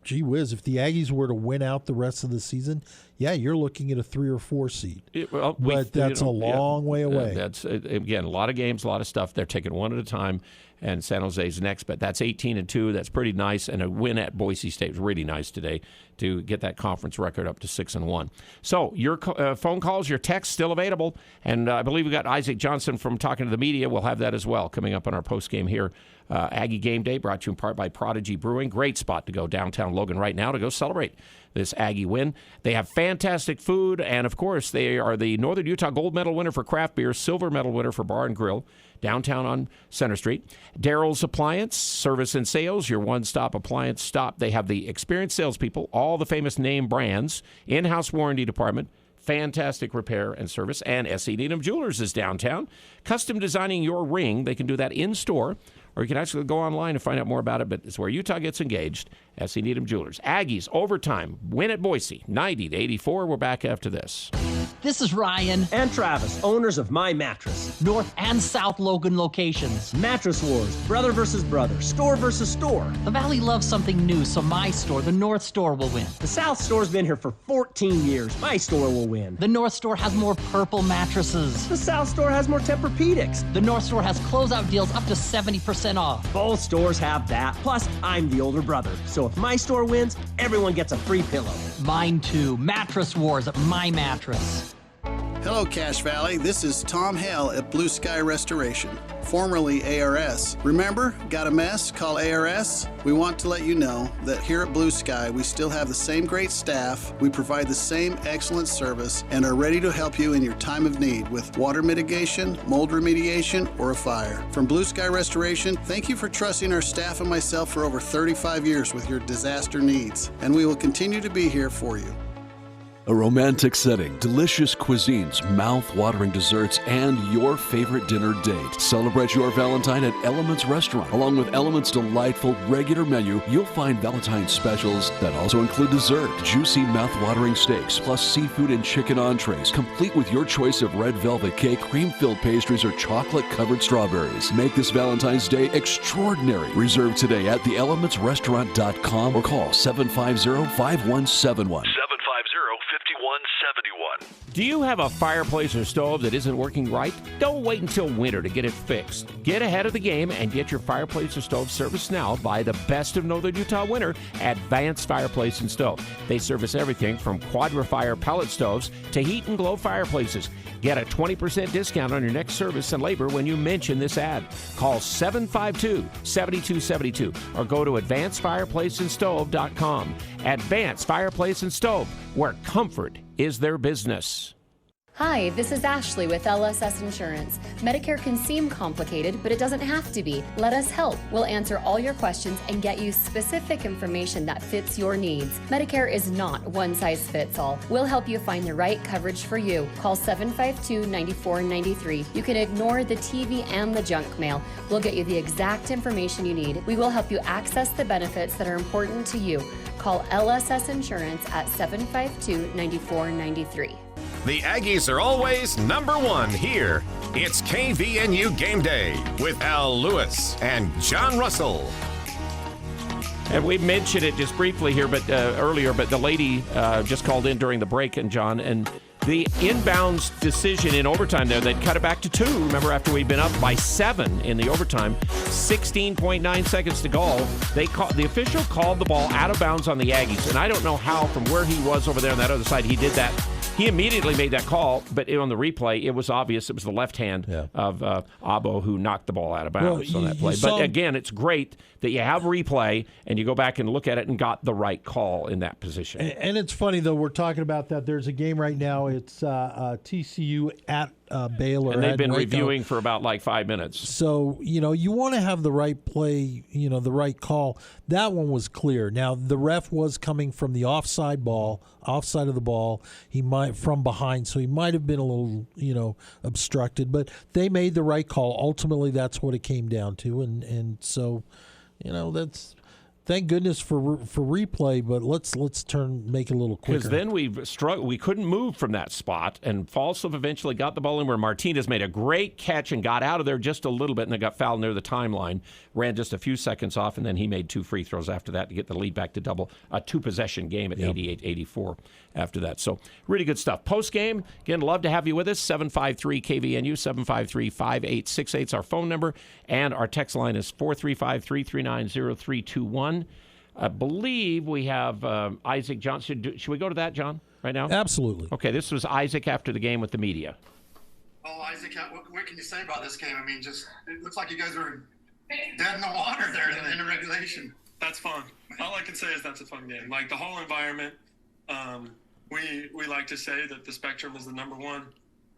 gee whiz, if the Aggies were to win out the rest of the season, you're looking at a 3 or 4 seed. But that's a long way away. That's again, a lot of games, a lot of stuff. They're taking one at a time, and San Jose's next. But that's 18-2. That's pretty nice, and a win at Boise State was really nice today to get that conference record up to 6-1. So your phone calls, your texts still available, and I believe we got Isaac Johnson from Talking to the Media. We'll have that as well coming up on our post game here. Aggie Game Day, brought to you in part by Prodigy Brewing. Great spot to go downtown Logan right now to go celebrate this Aggie win. They have fantastic food, and of course, they are the Northern Utah Gold Medal winner for craft beer, silver medal winner for bar and grill, downtown on Center Street. Daryl's Appliance, service and sales, your one-stop appliance stop. They have the experienced salespeople, all the famous name brands, in-house warranty department, fantastic repair and service, and S.E. Needham Jewelers is downtown. Custom designing your ring, they can do that in-store, or you can actually go online and find out more about it, but it's where Utah gets engaged. S.E. Needham Jewelers. Aggies, overtime, win at Boise, 90-84. We're back after this. This is Ryan and Travis, owners of My Mattress. North and South Logan locations. Mattress Wars, brother versus brother, store versus store. The Valley loves something new, so my store, the North Store, will win. The South Store's been here for 14 years. My store will win. The North Store has more purple mattresses. The South Store has more Tempur-Pedics. The North Store has closeout deals up to 70% off. Both stores have that. Plus, I'm the older brother. So if my store wins, everyone gets a free pillow. Mine too. Mattress Wars at My Mattress. Hello, Cache Valley. This is Tom Hale at Blue Sky Restoration, formerly ARS. Remember, got a mess? Call ARS. We want to let you know that here at Blue Sky, we still have the same great staff, we provide the same excellent service, and are ready to help you in your time of need with water mitigation, mold remediation, or a fire. From Blue Sky Restoration, thank you for trusting our staff and myself for over 35 years with your disaster needs, and we will continue to be here for you. A romantic setting, delicious cuisines, mouth-watering desserts, and your favorite dinner date. Celebrate your Valentine at Elements Restaurant. Along with Elements' delightful regular menu, you'll find Valentine's specials that also include dessert, juicy mouth-watering steaks, plus seafood and chicken entrees, complete with your choice of red velvet cake, cream-filled pastries, or chocolate-covered strawberries. Make this Valentine's Day extraordinary. Reserve today at theelementsrestaurant.com or call 750-5171. 750-5171. Do you have a fireplace or stove that isn't working right? Don't wait until winter to get it fixed. Get ahead of the game and get your fireplace or stove serviced now by the best of Northern Utah winter, Advanced Fireplace and Stove. They service everything from Quadra-Fire pellet stoves to heat and glow fireplaces. Get a 20% discount on your next service and labor when you mention this ad. Call 752-7272 or go to advancedfireplaceandstove.com. Advanced Fireplace and Stove, where comfort is their business. Hi, this is Ashley with LSS Insurance. Medicare can seem complicated, but it doesn't have to be. Let us help. We'll answer all your questions and get you specific information that fits your needs. Medicare is not one size fits all. We'll help you find the right coverage for you. Call 752-9493. You can ignore the TV and the junk mail. We'll get you the exact information you need. We will help you access the benefits that are important to you. Call LSS Insurance at 752-9493. The Aggies are always number one here. It's KVNU Game Day with Al Lewis and John Russell. And we mentioned it just briefly here, but earlier, but the lady just called in during the break, and John, and the inbounds decision in overtime there, they'd cut it back to 2. Remember, after we'd been up by 7 in the overtime, 16.9 seconds to go, the official called the ball out of bounds on the Aggies. And I don't know how, from where he was over there on that other side, he did that. He immediately made that call, but on the replay, it was obvious it was the left hand of Abo who knocked the ball out of bounds on that play. But again, it's great that you have replay and you go back and look at it and got the right call in that position. And it's funny, though, we're talking about that. There's a game right now. It's TCU at Baylor. And they've been reviewing for about 5 minutes. So, you want to have the right play, the right call. That one was clear. Now, the ref was coming from the offside of the ball. He might from behind, so he might have been a little, obstructed. But they made the right call. Ultimately, that's what it came down to. And so, that's... Thank goodness for replay, but let's make it a little quicker. Because then we couldn't move from that spot, and Falsov eventually got the ball in where Martinez made a great catch and got out of there just a little bit, and then got fouled near the timeline, ran just a few seconds off, and then he made 2 free throws after that to get the lead back to a 2-possession game at 88-84 after that. So really good stuff. Post-game, again, love to have you with us, 753-KVNU, 753-5868 is our phone number, and our text line is 435-339-0321. I believe we have Isaac Johnson. Should we go to that, John, right now? Absolutely. Okay, this was Isaac after the game with the media. Oh, Isaac, what can you say about this game? I mean, it looks like you guys were dead in the water there in the regulation. That's fun. All I can say is that's a fun game. The whole environment, we like to say that the Spectrum is the number one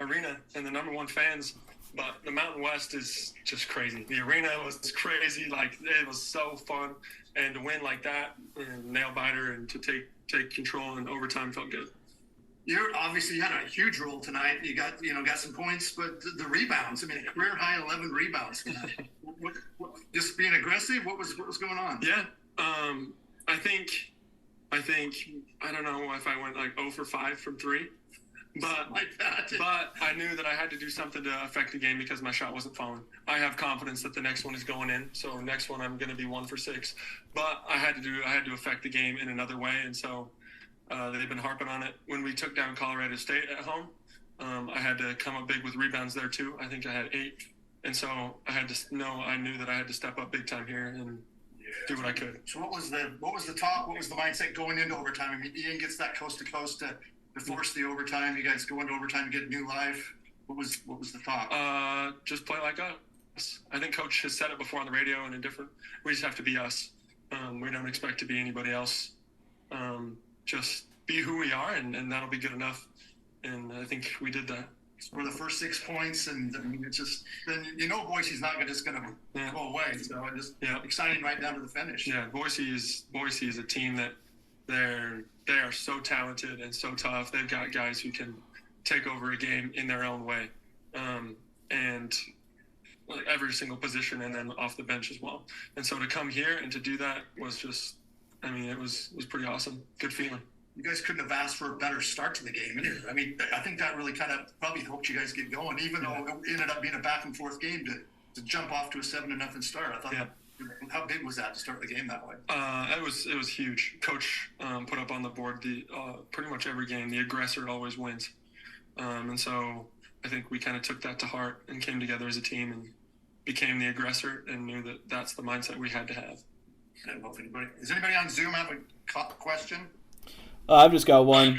arena and the number one fans. But the Mountain West is just crazy. The arena was crazy. It was so fun. And to win like that, nail biter, and to take control in overtime felt good. You had a huge role tonight. You got some points, but the rebounds. I mean, career high 11 rebounds. what, just being aggressive. What was going on? Yeah, I think I don't know if I went 0 for 5 from 3. But I knew that I had to do something to affect the game because my shot wasn't falling. I have confidence that the next one is going in, so next one I'm going to be 1 for 6. But I had to affect the game in another way, and so they've been harping on it. When we took down Colorado State at home, I had to come up big with rebounds there too. I think I had 8, and so I knew that I had to step up big time here and do what I could. So what was the talk? What was the mindset going into overtime? I mean, Ian gets that coast to coast to force the overtime. You guys go into overtime, get new life. What was the thought? Just play like us. I think Coach has said it before on the radio and we just have to be us. We don't expect to be anybody else. Just be who we are, and that'll be good enough. And I think we did that. For the first 6 points, and I mean, it's just then Boise's not just going to go away. So just exciting right down to the finish. Yeah, Boise is a team that They are so talented and so tough. They've got guys who can take over a game in their own way, and like every single position, and then off the bench as well. And so to come here and to do that was just, I mean, it was pretty awesome. Good feeling. You guys couldn't have asked for a better start to the game either. I mean, I think that really kind of probably helped you guys get going, even though it ended up being a back and forth game to jump off to a 7-0 start. I thought, how big was that to start the game that way? It was huge. Coach put up on the board pretty much every game, the aggressor always wins. And so I think we kind of took that to heart and came together as a team and became the aggressor and knew that that's the mindset we had to have. I don't know if does anybody on Zoom have a question? I've just got one.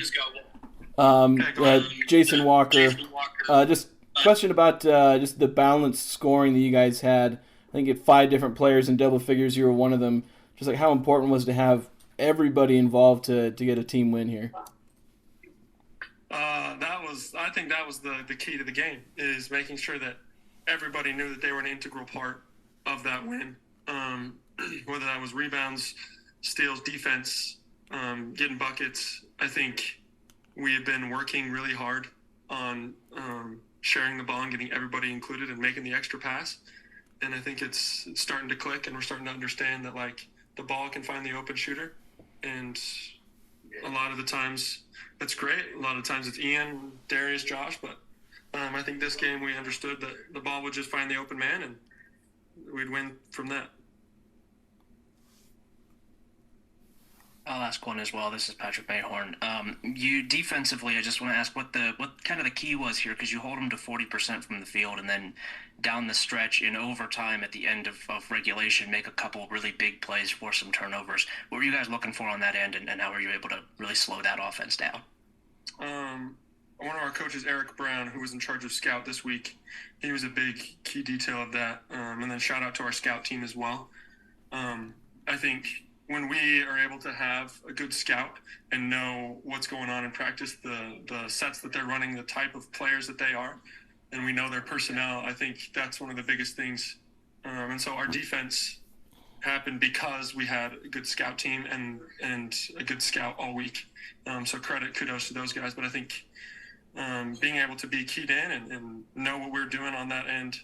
Jason Walker. Just question about just the balanced scoring that you guys had. I think at 5 different players in double figures, you were one of them. Just like how important was to have everybody involved to get a team win here? I think that was the key to the game, is making sure that everybody knew that they were an integral part of that win. Whether that was rebounds, steals, defense, getting buckets. I think we have been working really hard on sharing the ball and getting everybody included and making the extra pass. And I think it's starting to click, and we're starting to understand that, like, the ball can find the open shooter. And a lot of the times that's great. A lot of the times it's Ian, Darius, Josh. But I think this game we understood that the ball would just find the open man, and we'd win from that. I'll ask one as well. This is Patrick Mayhorn. You defensively, I just want to ask what kind of the key was here, because you hold them to 40% from the field, and then down the stretch in overtime at the end of regulation, make a couple really big plays, force some turnovers. What were you guys looking for on that end, and how were you able to really slow that offense down? One of our coaches, Eric Brown, who was in charge of scout this week, he was a big key detail of that. And then shout out to our scout team as well. I think when we are able to have a good scout and know what's going on in practice, the sets that they're running, the type of players that they are, and we know their personnel, I think that's one of the biggest things. And so our defense happened because we had a good scout team and a good scout all week. So kudos to those guys. But I think being able to be keyed in and know what we're doing on that end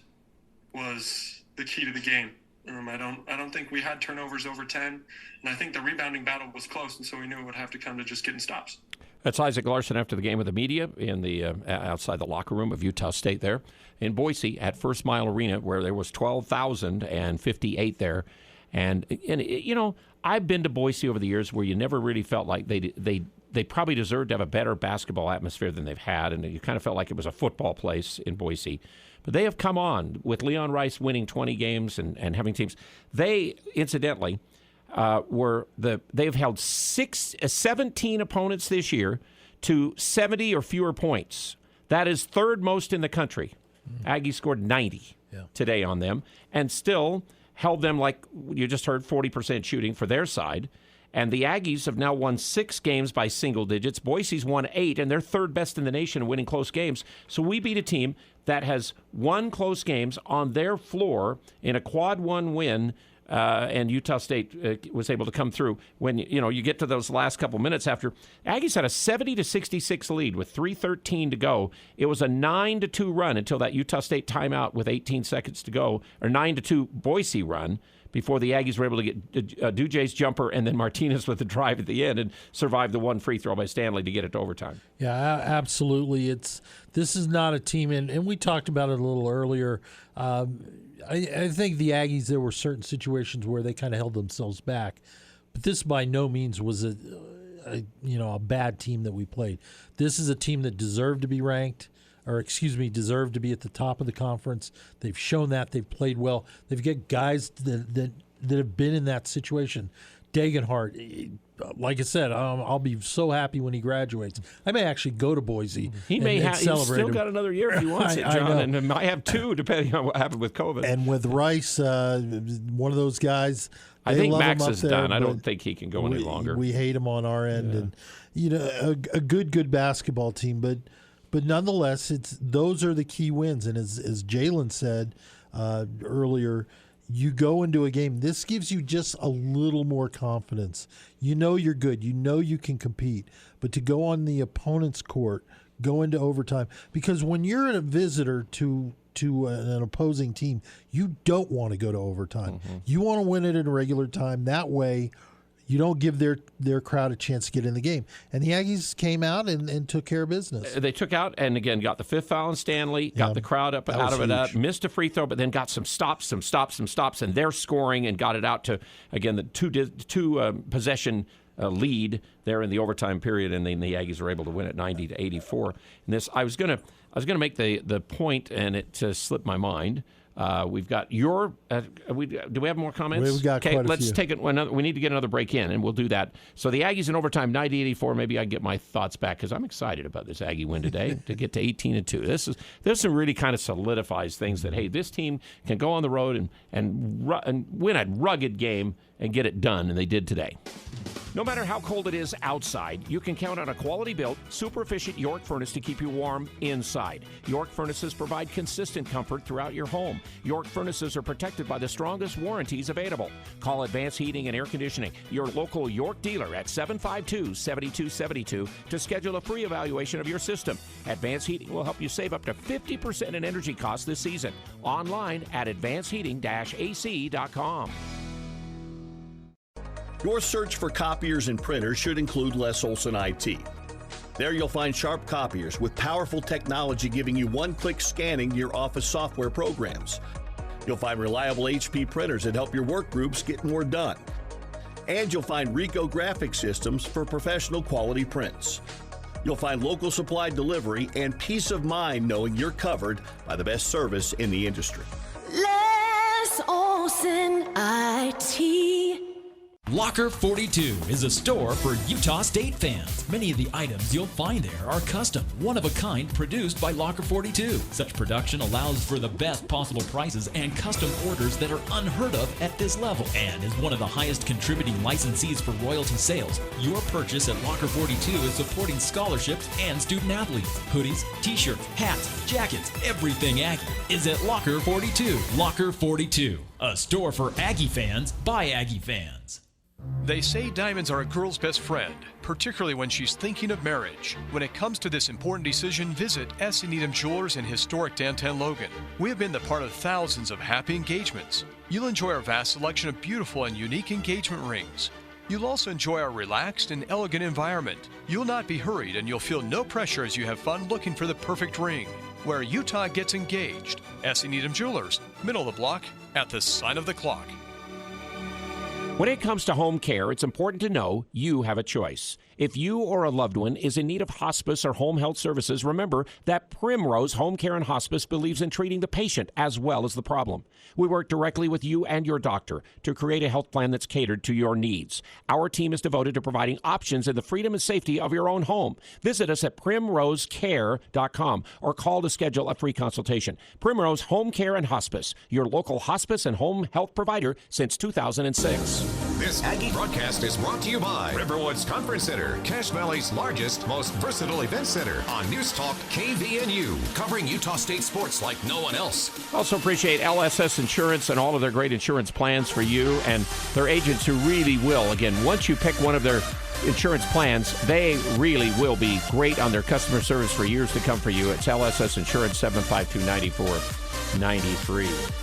was the key to the game. I don't think we had turnovers over 10, and I think the rebounding battle was close, and so we knew it would have to come to just getting stops. That's Isaac Larson after the game with the media in the outside the locker room of Utah State there in Boise at ExtraMile Arena, where there was 12,058 there, and you know, I've been to Boise over the years where you never really felt like they probably deserved to have a better basketball atmosphere than they've had, and you kind of felt like it was a football place in Boise. But they have come on with Leon Rice winning 20 games and having teams. They, incidentally, they've held 17 opponents this year to 70 or fewer points. That is third most in the country. Aggie scored 90 today on them and still held them, like you just heard, 40% shooting for their side. And the Aggies have now won 6 games by single digits. Boise's won 8, and they're third best in the nation in winning close games. So we beat a team that has won close games on their floor in a quad 1 win, and Utah State was able to come through. When you get to those last couple minutes after, Aggies had a 70-66 lead with 3:13 to go. It was a 9-2 run until that Utah State timeout with 18 seconds to go, or 9-2 Boise run, before the Aggies were able to get Dujay's jumper and then Martinez with the drive at the end and survive the one free throw by Stanley to get it to overtime. Yeah, absolutely. This is not a team, and we talked about it a little earlier. I think the Aggies, there were certain situations where they kind of held themselves back, but this by no means was a bad team that we played. This is a team that deserved to be ranked. Deserve to be at the top of the conference. They've shown that. They've played well. They've got guys that have been in that situation. Dagenhart, like I said, I'll be so happy when he graduates. I may actually go to Boise. He may have. He's still got another year if he wants it, John, and might have 2 depending on what happened with COVID. And with Rice, one of those guys. I think Max is done. I don't think he can go any longer. We hate him on our end, and a good basketball team, but nonetheless, those are the key wins. And as Jalen said earlier, you go into a game. This gives you just a little more confidence. You know you're good. You know you can compete. But to go on the opponent's court, go into overtime, because when you're a visitor to an opposing team, you don't want to go to overtime. You want to win it in regular time. That way, you don't give their crowd a chance to get in the game. And the Aggies came out and took care of business. They took out and, again, got the fifth foul on Stanley, got the crowd up out of it up, missed a free throw, but then got some stops, and they're scoring and got it out to, again, the two possession lead there in the overtime period, and then the Aggies were able to win it 90-84. And this, I was gonna make the point, and it slipped my mind. We've got your. Do we have more comments? We've got quite a let's few. take it. We need to get another break in, and we'll do that. So the Aggies in overtime, 90-84. Maybe I can get my thoughts back because I'm excited about this Aggie win today to get to 18-2. This really kind of solidifies things that, hey, this team can go on the road and win a rugged game and get it done, and they did today. No matter how cold it is outside, you can count on a quality-built, super-efficient York furnace to keep you warm inside. York furnaces provide consistent comfort throughout your home. York furnaces are protected by the strongest warranties available. Call Advanced Heating and Air Conditioning, your local York dealer, at 752-7272 to schedule a free evaluation of your system. Advanced Heating will help you save up to 50% in energy costs this season. Online at advancedheating-ac.com. Your search for copiers and printers should include Les Olson IT. There you'll find sharp copiers with powerful technology giving you one-click scanning to your office software programs. You'll find reliable HP printers that help your work groups get more done. And you'll find Ricoh graphic systems for professional quality prints. You'll find local supply delivery and peace of mind knowing you're covered by the best service in the industry. Les Olson IT. Locker 42 is a store for Utah State fans. Many of the items you'll find there are custom, one-of-a-kind, produced by Locker 42. Such production allows for the best possible prices and custom orders that are unheard of at this level, and is one of the highest contributing licensees for royalty sales. Your purchase at Locker 42 is supporting scholarships and student athletes. Hoodies, t-shirts, hats, jackets, everything Aggie is at Locker 42. Locker 42, a store for Aggie fans by Aggie fans. They say diamonds are a girl's best friend, particularly when she's thinking of marriage. When it comes to this important decision, visit S. Needham Jewelers in historic downtown Logan. We have been the part of thousands of happy engagements. You'll enjoy our vast selection of beautiful and unique engagement rings. You'll also enjoy our relaxed and elegant environment. You'll not be hurried, and you'll feel no pressure as you have fun looking for the perfect ring. Where Utah gets engaged. S. Needham Jewelers, middle of the block, at the sign of the clock. When it comes to home care, it's important to know you have a choice. If you or a loved one is in need of hospice or home health services, remember that Primrose Home Care and Hospice believes in treating the patient as well as the problem. We work directly with you and your doctor to create a health plan that's catered to your needs. Our team is devoted to providing options in the freedom and safety of your own home. Visit us at primrosecare.com or call to schedule a free consultation. Primrose Home Care and Hospice, your local hospice and home health provider since 2006. This Aggie broadcast is brought to you by Riverwoods Conference Center, Cache Valley's largest, most versatile event center on News Talk KVNU, covering Utah State sports like no one else. Also appreciate LSS Insurance and all of their great insurance plans for you and their agents who really will. Again, once you pick one of their insurance plans, they really will be great on their customer service for years to come for you. It's LSS Insurance, 752-9493.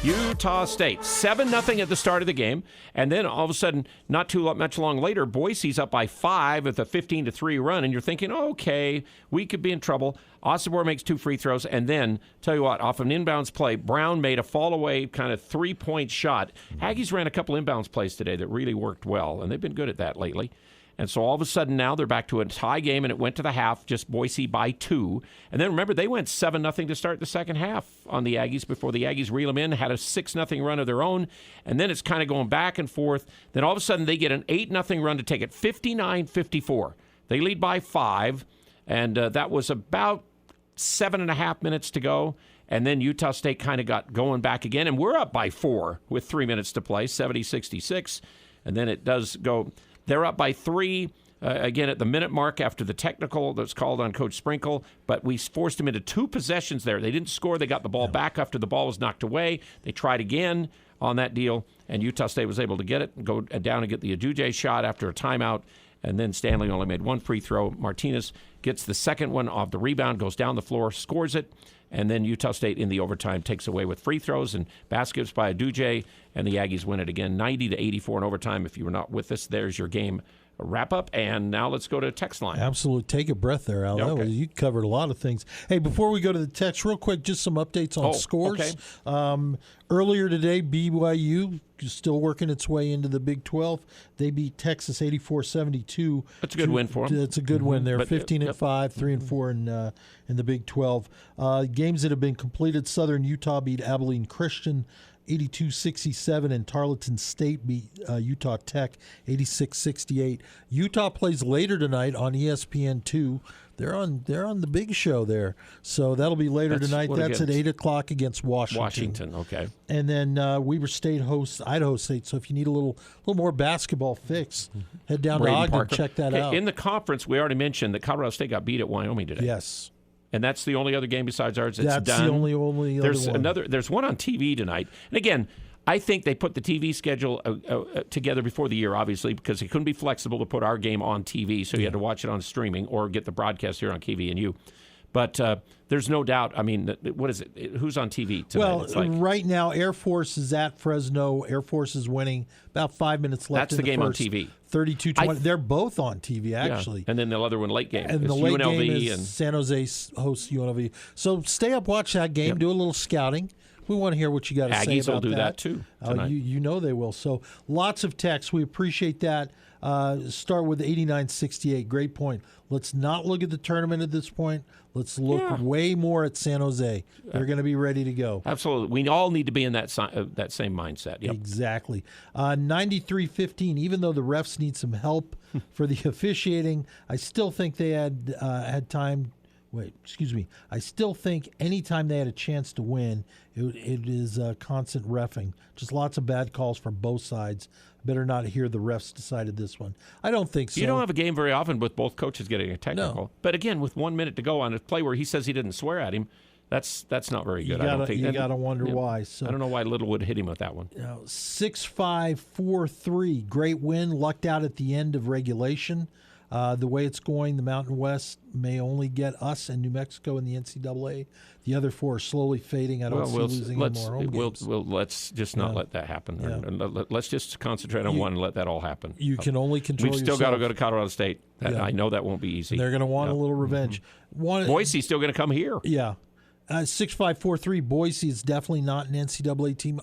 Utah State, 7-0 at the start of the game, and then all of a sudden, not too much long later, Boise's up by 5 with a 15-3 run, and you're thinking, okay, we could be in trouble. Osobor makes 2 free throws, and then, tell you what, off an inbounds play, Brown made a fall-away kind of 3-point shot. Aggies ran a couple inbounds plays today that really worked well, and they've been good at that lately. And so all of a sudden now they're back to a tie game, and it went to the half, just Boise by 2. And then remember, they went 7-0 to start the second half on the Aggies before the Aggies reel them in, had a 6-0 run of their own. And then it's kind of going back and forth. Then all of a sudden they get an 8-0 run to take it 59-54. They lead by 5, and that was about 7.5 minutes to go. And then Utah State kind of got going back again, and we're up by 4 with 3 minutes to play, 70-66. And then it does go... They're up by 3. again at the minute mark after the technical that was called on Coach Sprinkle, but we forced him into 2 possessions there. They didn't score. They got the ball back after the ball was knocked away. They tried again on that deal, and Utah State was able to get it and go down and get the Aduje shot after a timeout. And then Stanley only made 1 free throw. Martinez gets the second one off the rebound, goes down the floor, scores it. And then Utah State in the overtime takes away with free throws and baskets by Aduje, and the Aggies win it again, 90-84 in overtime. If you were not with us, there's your game wrap-up. And now let's go to text line. Absolutely. Take a breath there, Al. Okay. You covered a lot of things. Hey, before we go to the text, real quick, just some updates on scores. Okay. Earlier today, BYU is still working its way into the Big 12. They beat Texas 84-72. That's a good win for them. It's a good win. They're 15-5, 3-4 in the Big 12. Games that have been completed: Southern Utah beat Abilene Christian 82-67, and Tarleton State beat Utah Tech 86-68. Utah plays later tonight on ESPN2. They're on the big show there, so that'll be later tonight. That's at 8:00 against Washington. Okay. And then Weber State hosts Idaho State. So if you need a little more basketball fix, head down to Ogden and check that out. In the conference, we already mentioned that Colorado State got beat at Wyoming today. Yes. And that's the only other game besides ours that's done. The only there's other one. There's one on TV tonight. And again, I think they put the TV schedule together before the year, obviously, because it couldn't be flexible to put our game on TV, so you had to watch it on streaming or get the broadcast here on KVNU. But there's no doubt. I mean, what is it? Who's on TV tonight? Well, right now, Air Force is at Fresno. Air Force is winning. About 5 minutes left. That's the game first. on TV. 32-20. They're both on TV, actually. Yeah. And then the other one, late game. And it's the late UNLV game is San Jose hosts UNLV. So stay up, watch that game, do a little scouting. We want to hear what you got to say about that. Aggies will do that too tonight. You know they will. So lots of texts. We appreciate that. Start with 89-68. Great point. Let's not look at the tournament at this point. Let's look way more at San Jose. They're going to be ready to go. Absolutely. We all need to be in that same mindset. Yep. Exactly. 93-15, even though the refs need some help for the officiating, I still think they had time. I still think anytime they had a chance to win, it is constant reffing. Just lots of bad calls from both sides. Better not hear the refs decided this one. I don't think so. You don't have a game very often with both coaches getting a technical. No. But again, with 1 minute to go on a play where he says he didn't swear at him, that's not very good. You got to wonder why. So I don't know why Littlewood hit him with that one. 6-5, 4-3. Great win. Lucked out at the end of regulation. The way it's going, the Mountain West may only get us and New Mexico in the NCAA. The other 4 are slowly fading. I don't see losing any more home games. Let's just not let that happen. Yeah. Let's just concentrate on one and let that all happen. You can only control We've still got to go to Colorado State. I know that won't be easy. And they're going to want a little revenge. Boise's still going to come here. Yeah. 6-5, 4-3. Boise is definitely not an NCAA team.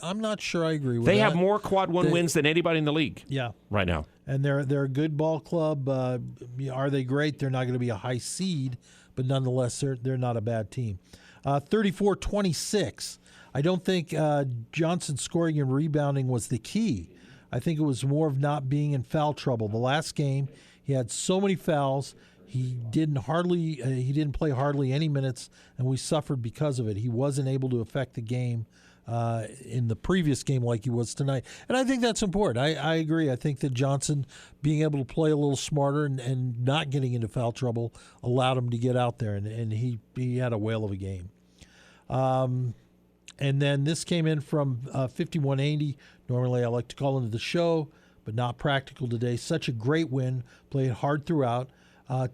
I'm not sure I agree with that. They have more quad one wins than anybody in the league. Yeah. Right now. And they're a good ball club. Are they great? They're not going to be a high seed, but nonetheless, they're not a bad team. 34-26. I don't think Johnson scoring and rebounding was the key. I think it was more of not being in foul trouble. The last game, he had so many fouls. He didn't play hardly any minutes, and we suffered because of it. He wasn't able to affect the game in the previous game like he was tonight. And I think that's important. I agree. I think that Johnson being able to play a little smarter and not getting into foul trouble allowed him to get out there, and he had a whale of a game. And then this came in from 5180. Normally I like to call into the show, but not practical today. Such a great win. Played hard throughout.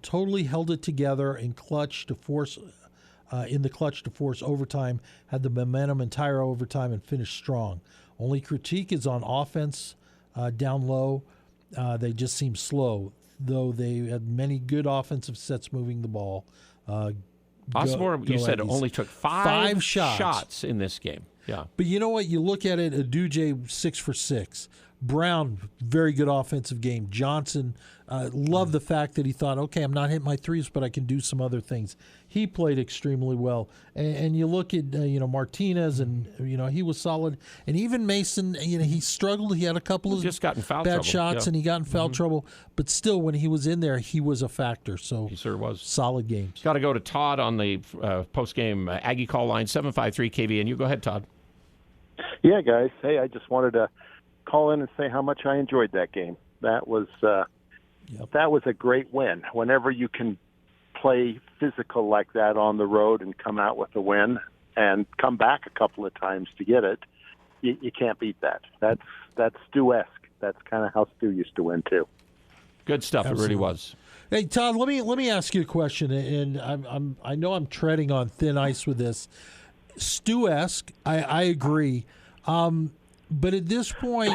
Totally held it together in the clutch to force overtime, had the momentum entire overtime, and finished strong. Only critique is on offense down low. They just seem slow, though they had many good offensive sets moving the ball. Osborne, you said, Aggies. only took five shots in this game. Yeah. But you know what? You look at it, Aduje 6 for 6. Brown, very good offensive game. Johnson, loved the fact that he thought, okay, I'm not hitting my threes, but I can do some other things. He played extremely well. And you look at, Martinez, and, he was solid. And even Mason, he struggled. He had a couple of just got in foul bad trouble. shots, and he got in foul trouble. But still, when he was in there, he was a factor. So he sure was. Solid games. Got to go to Todd on the post-game Aggie call line, 753 KVN. You go ahead, Todd. Yeah, guys. Hey, I just wanted to call in and say how much I enjoyed that game. That was that was a great win. Whenever you can play physical like that on the road and come out with a win and come back a couple of times to get it, you can't beat that. That's Stu-esque. That's kind of how Stu used to win too. Good stuff. Absolutely. It really was. Hey Todd, let me ask you a question, and I know I'm treading on thin ice with this. Stu-esque, I agree, but at this point,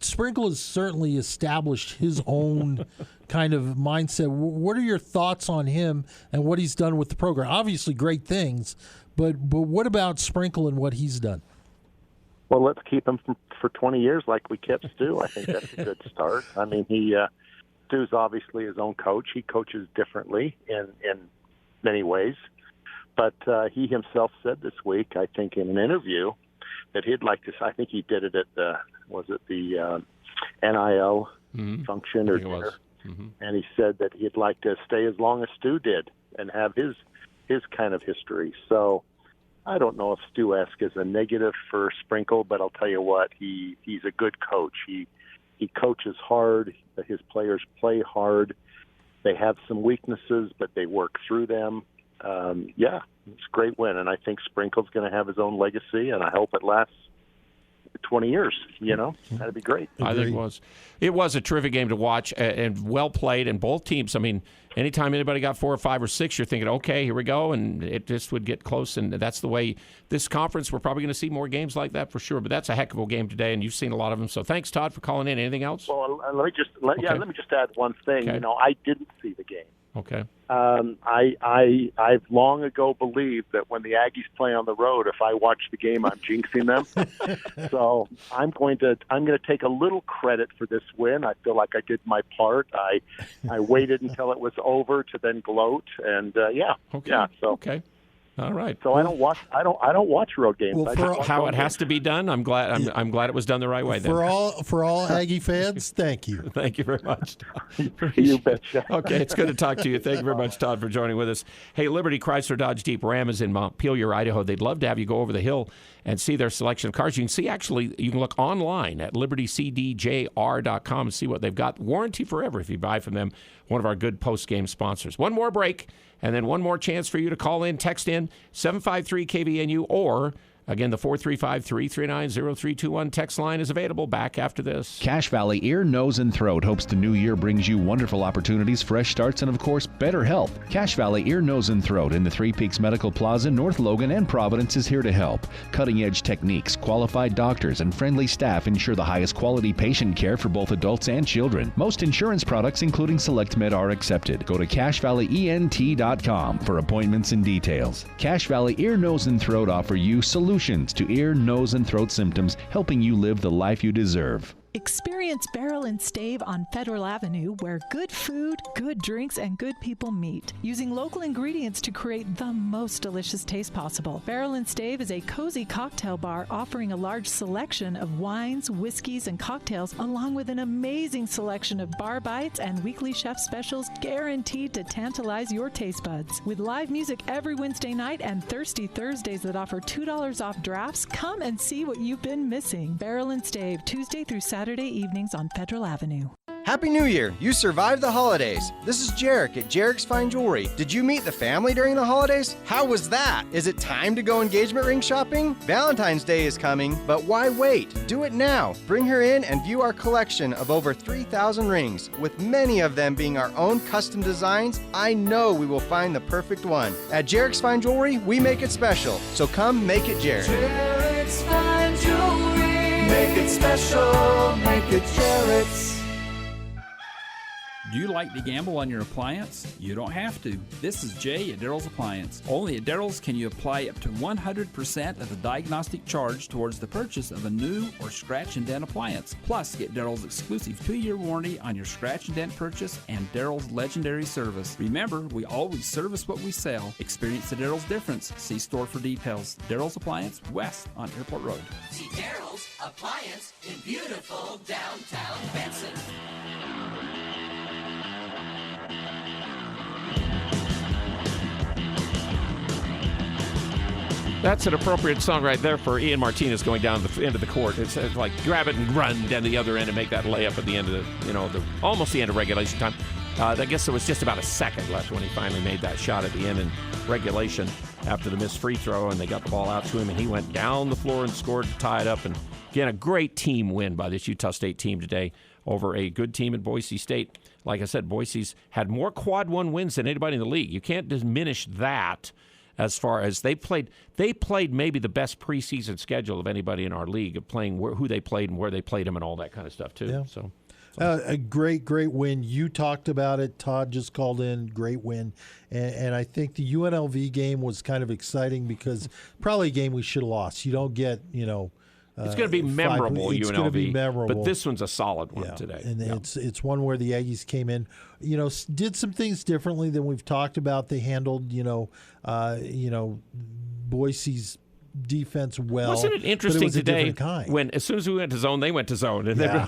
Sprinkle has certainly established his own kind of mindset. What are your thoughts on him and what he's done with the program? Obviously, great things, but what about Sprinkle and what he's done? Well, let's keep him for 20 years like we kept Stu. I think that's a good start. I mean, Stu's obviously his own coach. He coaches differently in many ways. But he himself said this week, I think, in an interview, that he'd like to. I think he did it at the NIL function or dinner, and he said that he'd like to stay as long as Stu did and have his kind of history. So I don't know if Stu-esque is a negative for Sprinkle, but I'll tell you what, he's a good coach. He coaches hard. His players play hard. They have some weaknesses, but they work through them. It's a great win, and I think Sprinkle's going to have his own legacy, and I hope it lasts 20 years. That'd be great. I think it was a terrific game to watch and well played, and both teams. I mean, anytime anybody got 4 or 5 or 6, you're thinking, okay, here we go, and it just would get close, and that's the way this conference. We're probably going to see more games like that for sure. But that's a heck of a game today, and you've seen a lot of them. So thanks, Todd, for calling in. Anything else? Well, let me just add one thing. Okay. I didn't see the game. Okay. I've long ago believed that when the Aggies play on the road, if I watch the game, I'm jinxing them. So I'm going to take a little credit for this win. I feel like I did my part. I waited until it was over to then gloat, and Okay. All right. So I don't watch road games. Well, how it has to be done. I'm glad it was done the right way. Then. For all Aggie fans, thank you. Thank you very much, Todd. You betcha. Okay, it's good to talk to you. Thank you very much, Todd, for joining with us. Hey, Liberty Chrysler Dodge Jeep Ram is in Montpelier, Idaho. They'd love to have you go over the hill and see their selection of cars. You can look online at libertycdjr.com and see what they've got. Warranty forever if you buy from them. One of our good post-game sponsors. One more break, and then one more chance for you to call in, text in 753-KVNU, or again, the 435-339-0321 text line is available. Back after this. Cache Valley Ear, Nose, and Throat hopes the new year brings you wonderful opportunities, fresh starts, and of course, better health. Cache Valley Ear, Nose, and Throat in the Three Peaks Medical Plaza, North Logan, and Providence is here to help. Cutting-edge techniques, qualified doctors, and friendly staff ensure the highest quality patient care for both adults and children. Most insurance products, including SelectMed, are accepted. Go to CacheValleyENT.com for appointments and details. Cache Valley Ear, Nose, and Throat offer you solutions to ear, nose, and throat symptoms, helping you live the life you deserve. Experience Barrel and Stave on Federal Avenue, where good food, good drinks, and good people meet, using local ingredients to create the most delicious taste possible. Barrel and Stave is a cozy cocktail bar offering a large selection of wines, whiskeys, and cocktails, along with an amazing selection of bar bites and weekly chef specials guaranteed to tantalize your taste buds. With live music every Wednesday night and Thirsty Thursdays that offer $2 off drafts, come and see what you've been missing. Barrel and Stave, Tuesday through Saturday evenings on Federal Avenue. Happy New Year! You survived the holidays. This is Jarek at Jarek's Fine Jewelry. Did you meet the family during the holidays? How was that? Is it time to go engagement ring shopping? Valentine's Day is coming, but why wait? Do it now. Bring her in and view our collection of over 3,000 rings. With many of them being our own custom designs, I know we will find the perfect one. At Jarek's Fine Jewelry, we make it special. So come make it Jarek. Jarek's Fine Jewelry. Make it special, make it Jarek's. Do you like to gamble on your appliance? You don't have to. This is Jay at Daryl's Appliance. Only at Daryl's can you apply up to 100% of the diagnostic charge towards the purchase of a new or scratch and dent appliance. Plus, get Daryl's exclusive 2-year warranty on your scratch and dent purchase and Daryl's legendary service. Remember, we always service what we sell. Experience the Daryl's difference. See store for details. Daryl's Appliance, west on Airport Road. See Daryl's Appliance in beautiful downtown Benson. That's an appropriate song right there for Ian Martinez going down the end of the court. It's like grab it and run down the other end and make that layup at the end of almost the end of regulation time. I guess it was just about a second left when he finally made that shot at the end in regulation after the missed free throw, and they got the ball out to him, and he went down the floor and scored to tie it up. And again, a great team win by this Utah State team today over a good team at Boise State. Like I said, Boise's had more quad one wins than anybody in the league. You can't diminish that. As far as they played maybe the best preseason schedule of anybody in our league, of playing who they played and where they played them and all that kind of stuff too. Yeah. So a great win. You talked about it. Todd just called in. Great win, and I think the UNLV game was kind of exciting because probably a game we should have lost. You don't get it's going to be memorable, It's going to be memorable. But this one's a solid one today. And it's one where the Aggies came in, did some things differently than we've talked about. They handled, Boise's defense well. Wasn't it interesting it was today kind. when as soon as we went to zone, they went to zone. And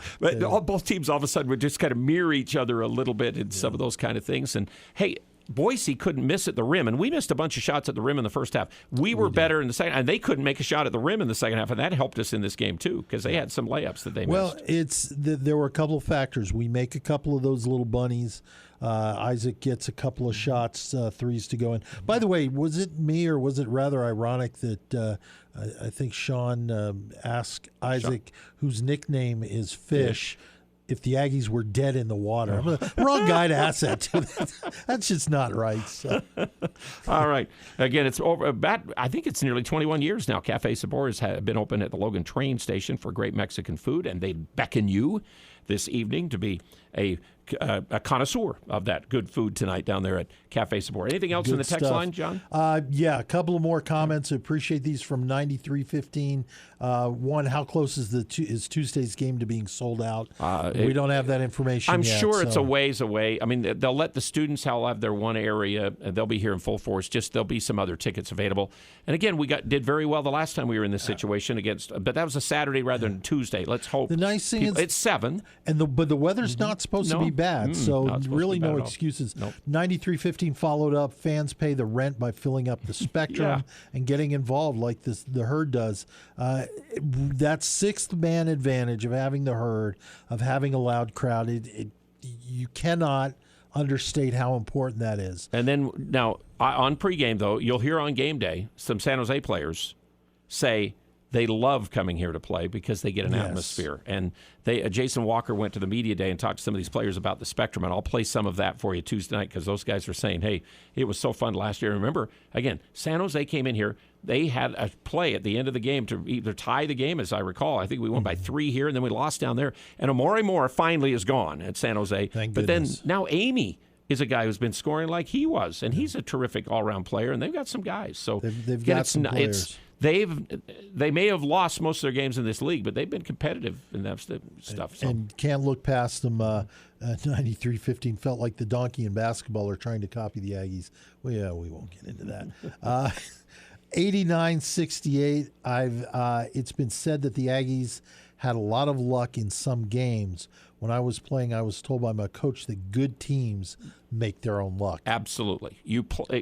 both teams all of a sudden would just kind of mirror each other a little bit in some of those kind of things. And, hey, Boise couldn't miss at the rim, and we missed a bunch of shots at the rim in the first half. We were better in the second, and they couldn't make a shot at the rim in the second half, and that helped us in this game too because they had some layups that they missed. There were a couple of factors. We make a couple of those little bunnies. Isaac gets a couple of shots, threes to go in. By the way, was it me or was it rather ironic that I think Sean asked Isaac, whose nickname is Fish, if the Aggies were dead in the water? I'm the wrong guy to ask that to. That's just not right. So. All right. Again, it's over. I think it's nearly 21 years now. Cafe Sabor has been open at the Logan train station for great Mexican food, and they beckon you this evening to be a connoisseur of that good food tonight down there at Cafe Sabor. Anything else in the text line, John? A couple of more comments. I appreciate these from 9315. One, how close is Tuesday's game to being sold out? We don't have that information I'm yet. sure it's a ways away. I mean, they'll let the students have their one area, and they'll be here in full force. Just there'll be some other tickets available. And again, we did very well the last time we were in this situation but that was a Saturday rather than Tuesday. Let's hope. The nice thing is it's 7. But the weather's not supposed to be bad, so really no excuses. Nope. 9315 followed up. Fans pay the rent by filling up the Spectrum and getting involved like the Herd does. That sixth man advantage of having the Herd, of having a loud crowd, you cannot understate how important that is. And then now on pregame, though, you'll hear on game day some San Jose players say they love coming here to play because they get an atmosphere. And Jason Walker went to the media day and talked to some of these players about the Spectrum, and I'll play some of that for you Tuesday night because those guys are saying, hey, it was so fun last year. Remember, again, San Jose came in here. They had a play at the end of the game to either tie the game, as I recall. I think we won by 3 here, and then we lost down there. And Amore Moore finally is gone at San Jose. Thank goodness. Then now Amy is a guy who's been scoring like he was, and he's a terrific all-around player, and they've got some guys. So they've got some players. They may have lost most of their games in this league, but they've been competitive in that stuff. So. And can't look past them. 9315 felt like the donkey in basketball are trying to copy the Aggies. Well, yeah, we won't get into that. 89-68. It's been said that the Aggies had a lot of luck in some games. When I was playing, I was told by my coach that good teams make their own luck. Absolutely.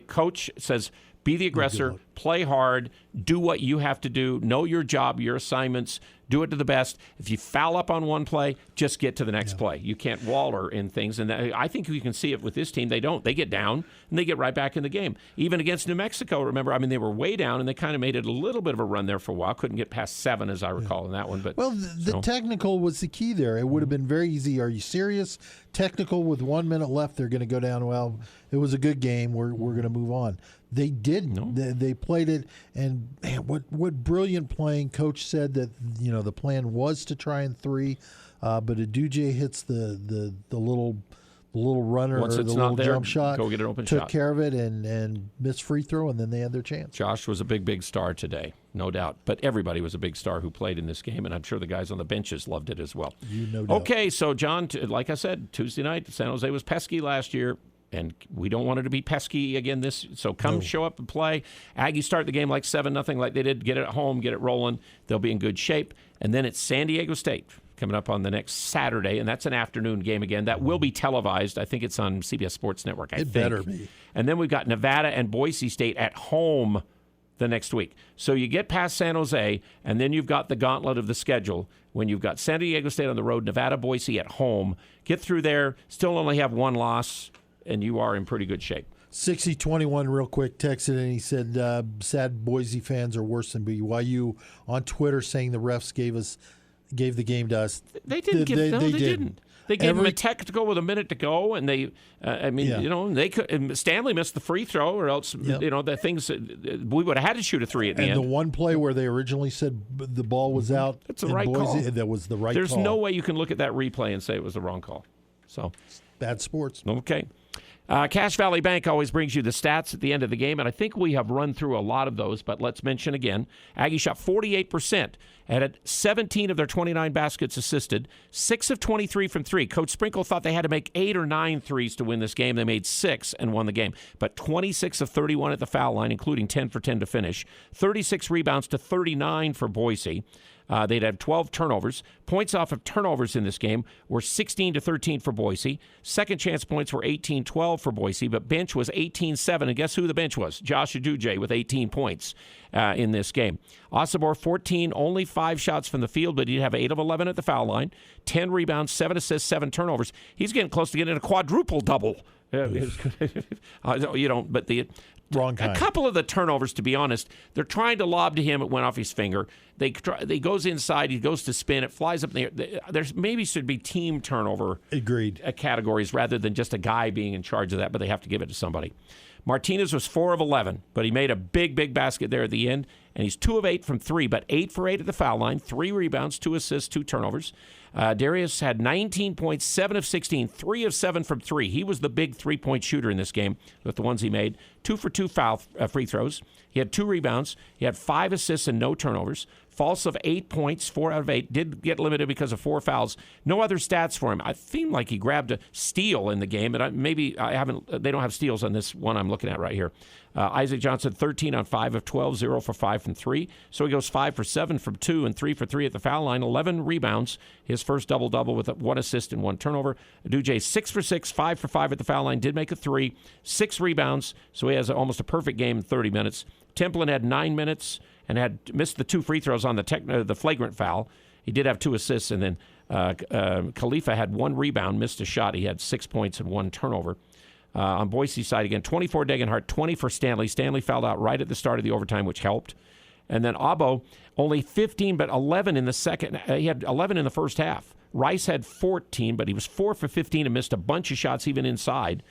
Coach says, be the aggressor, play hard, do what you have to do, know your job, your assignments, do it to the best. If you foul up on one play, just get to the next play. You can't waller in things. And I think you can see it with this team. They don't. They get down, and they get right back in the game. Even against New Mexico, remember, they were way down, and they kind of made it a little bit of a run there for a while. Couldn't get past 7, as I recall, in that one. But the technical was the key there. It would have been very easy. Are you serious? Technical with 1 minute left, they're going to go down. Well, it was a good game. We're going to move on. They didn't. They played it, and man, what brilliant playing. Coach said that the plan was to try and 3, but Aduje hits the little runner Once or it's the not little there, jump shot. Go get an open took shot. care of it and missed free throw, and then they had their chance. Josh was a big star today, no doubt. But everybody was a big star who played in this game, and I'm sure the guys on the benches loved it as well. No doubt. Okay, so John, like I said, Tuesday night, San Jose was pesky last year. And we don't want it to be pesky again so come show up and play. Aggies start the game like 7-0 like they did. Get it at home, get it rolling. They'll be in good shape. And then it's San Diego State coming up on the next Saturday, and that's an afternoon game again. That will be televised. I think it's on CBS Sports Network, I think. It better be. And then we've got Nevada and Boise State at home the next week. So you get past San Jose, and then you've got the gauntlet of the schedule when you've got San Diego State on the road, Nevada, Boise at home. Get through there, still only have one loss, and you are in pretty good shape. 6021 real quick texted and he said, sad Boise fans are worse than BYU on Twitter, saying the refs gave the game to us. They didn't they didn't. They gave him a technical with a minute to go, and they, they could. And Stanley missed the free throw, or else, the things we would have had to shoot a three at the end. And the one play where they originally said the ball was out, that's the right call. That was the right There's call. no way you can look at that replay and say it was the wrong call. So bad sports. Okay. Cache Valley Bank always brings you the stats at the end of the game, and I think we have run through a lot of those, but let's mention again. Aggie shot 48%, and at 17 of their 29 baskets assisted, 6 of 23 from 3. Coach Sprinkle thought they had to make 8 or 9 threes to win this game. They made 6 and won the game, but 26 of 31 at the foul line, including 10 for 10 to finish. 36 rebounds to 39 for Boise. They'd have 12 turnovers. Points off of turnovers in this game were 16 to 13 for Boise. Second chance points were 18-12 for Boise, but bench was 18-7. And guess who the bench was? Josh Aduje with 18 points in this game. Osobor, 14, only 5 shots from the field, but he'd have 8 of 11 at the foul line, 10 rebounds, 7 assists, 7 turnovers. He's getting close to getting a quadruple-double. But the wrong kind. A couple of the turnovers, to be honest, they're trying to lob to him. It went off his finger. They goes inside. He goes to spin. It flies up in the air. There's maybe should be team turnover categories rather than just a guy being in charge of that, but they have to give it to somebody. Martinez was 4 of 11, but he made a big basket there at the end, and he's 2 of 8 from 3, but 8 for 8 at the foul line, 3 rebounds, 2 assists, 2 turnovers. Darius had 19 points, 7 of 16, 3 of 7 from 3. He was the big three-point shooter in this game with the ones he made. 2 for 2 free throws. He had 2 rebounds. He had 5 assists and no turnovers. False of 8 points, 4 out of 8. Did get limited because of 4 fouls. No other stats for him. I seem like he grabbed a steal in the game, but they don't have steals on this one I'm looking at right here. Isaac Johnson, 13 on 5 of 12, 0 for 5 from 3. So he goes 5 for 7 from 2 and 3 for 3 at the foul line, 11 rebounds. His first double-double with 1 assist and 1 turnover. Aduje, 6 for 6, 5 for 5 at the foul line, did make a 3, 6 rebounds, so he has almost a perfect game in 30 minutes. Templin had 9 minutes and had missed the 2 free throws on the flagrant foul. He did have 2 assists, and then Khalifa had 1 rebound, missed a shot. He had 6 points and 1 turnover. On Boise's side, again, 24 Degenhardt, 20 for Stanley. Stanley fouled out right at the start of the overtime, which helped. And then Abo, only 15, but 11 in the second. He had 11 in the first half. Rice had 14, but he was 4 for 15 and missed a bunch of shots even inside.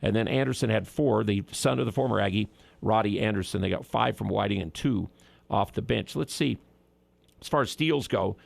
And then Anderson had 4, the son of the former Aggie, Roddy Anderson. They got 5 from Whiting and 2 off the bench. Let's see. As far as steals go,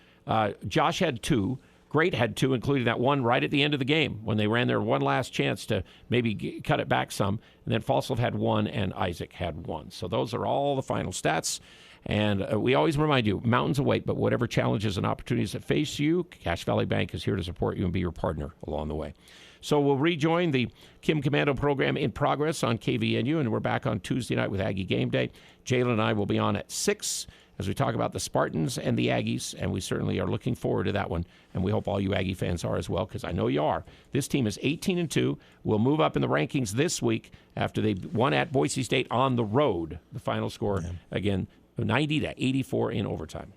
Josh had 2. Great had 2, including that one right at the end of the game when they ran their one last chance to maybe cut it back some. And then Fossil had 1 and Isaac had 1. So those are all the final stats. And we always remind you, mountains await, but whatever challenges and opportunities that face you, Cache Valley Bank is here to support you and be your partner along the way. So we'll rejoin the Kim Commando program in progress on KVNU, and we're back on Tuesday night with Aggie Game Day. Jalen and I will be on at 6 as we talk about the Spartans and the Aggies, and we certainly are looking forward to that one, and we hope all you Aggie fans are as well, because I know you are. This team is 18-2. We'll move up in the rankings this week after they won at Boise State on the road. The final score, again, 90-84 in overtime.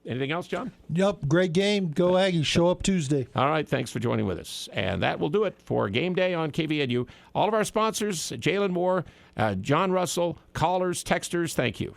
Anything else, John? Yep, great game. Go Aggies. Show up Tuesday. All right, thanks for joining with us. And that will do it for Game Day on KVNU. All of our sponsors, Jalen Moore, John Russell, callers, texters, thank you.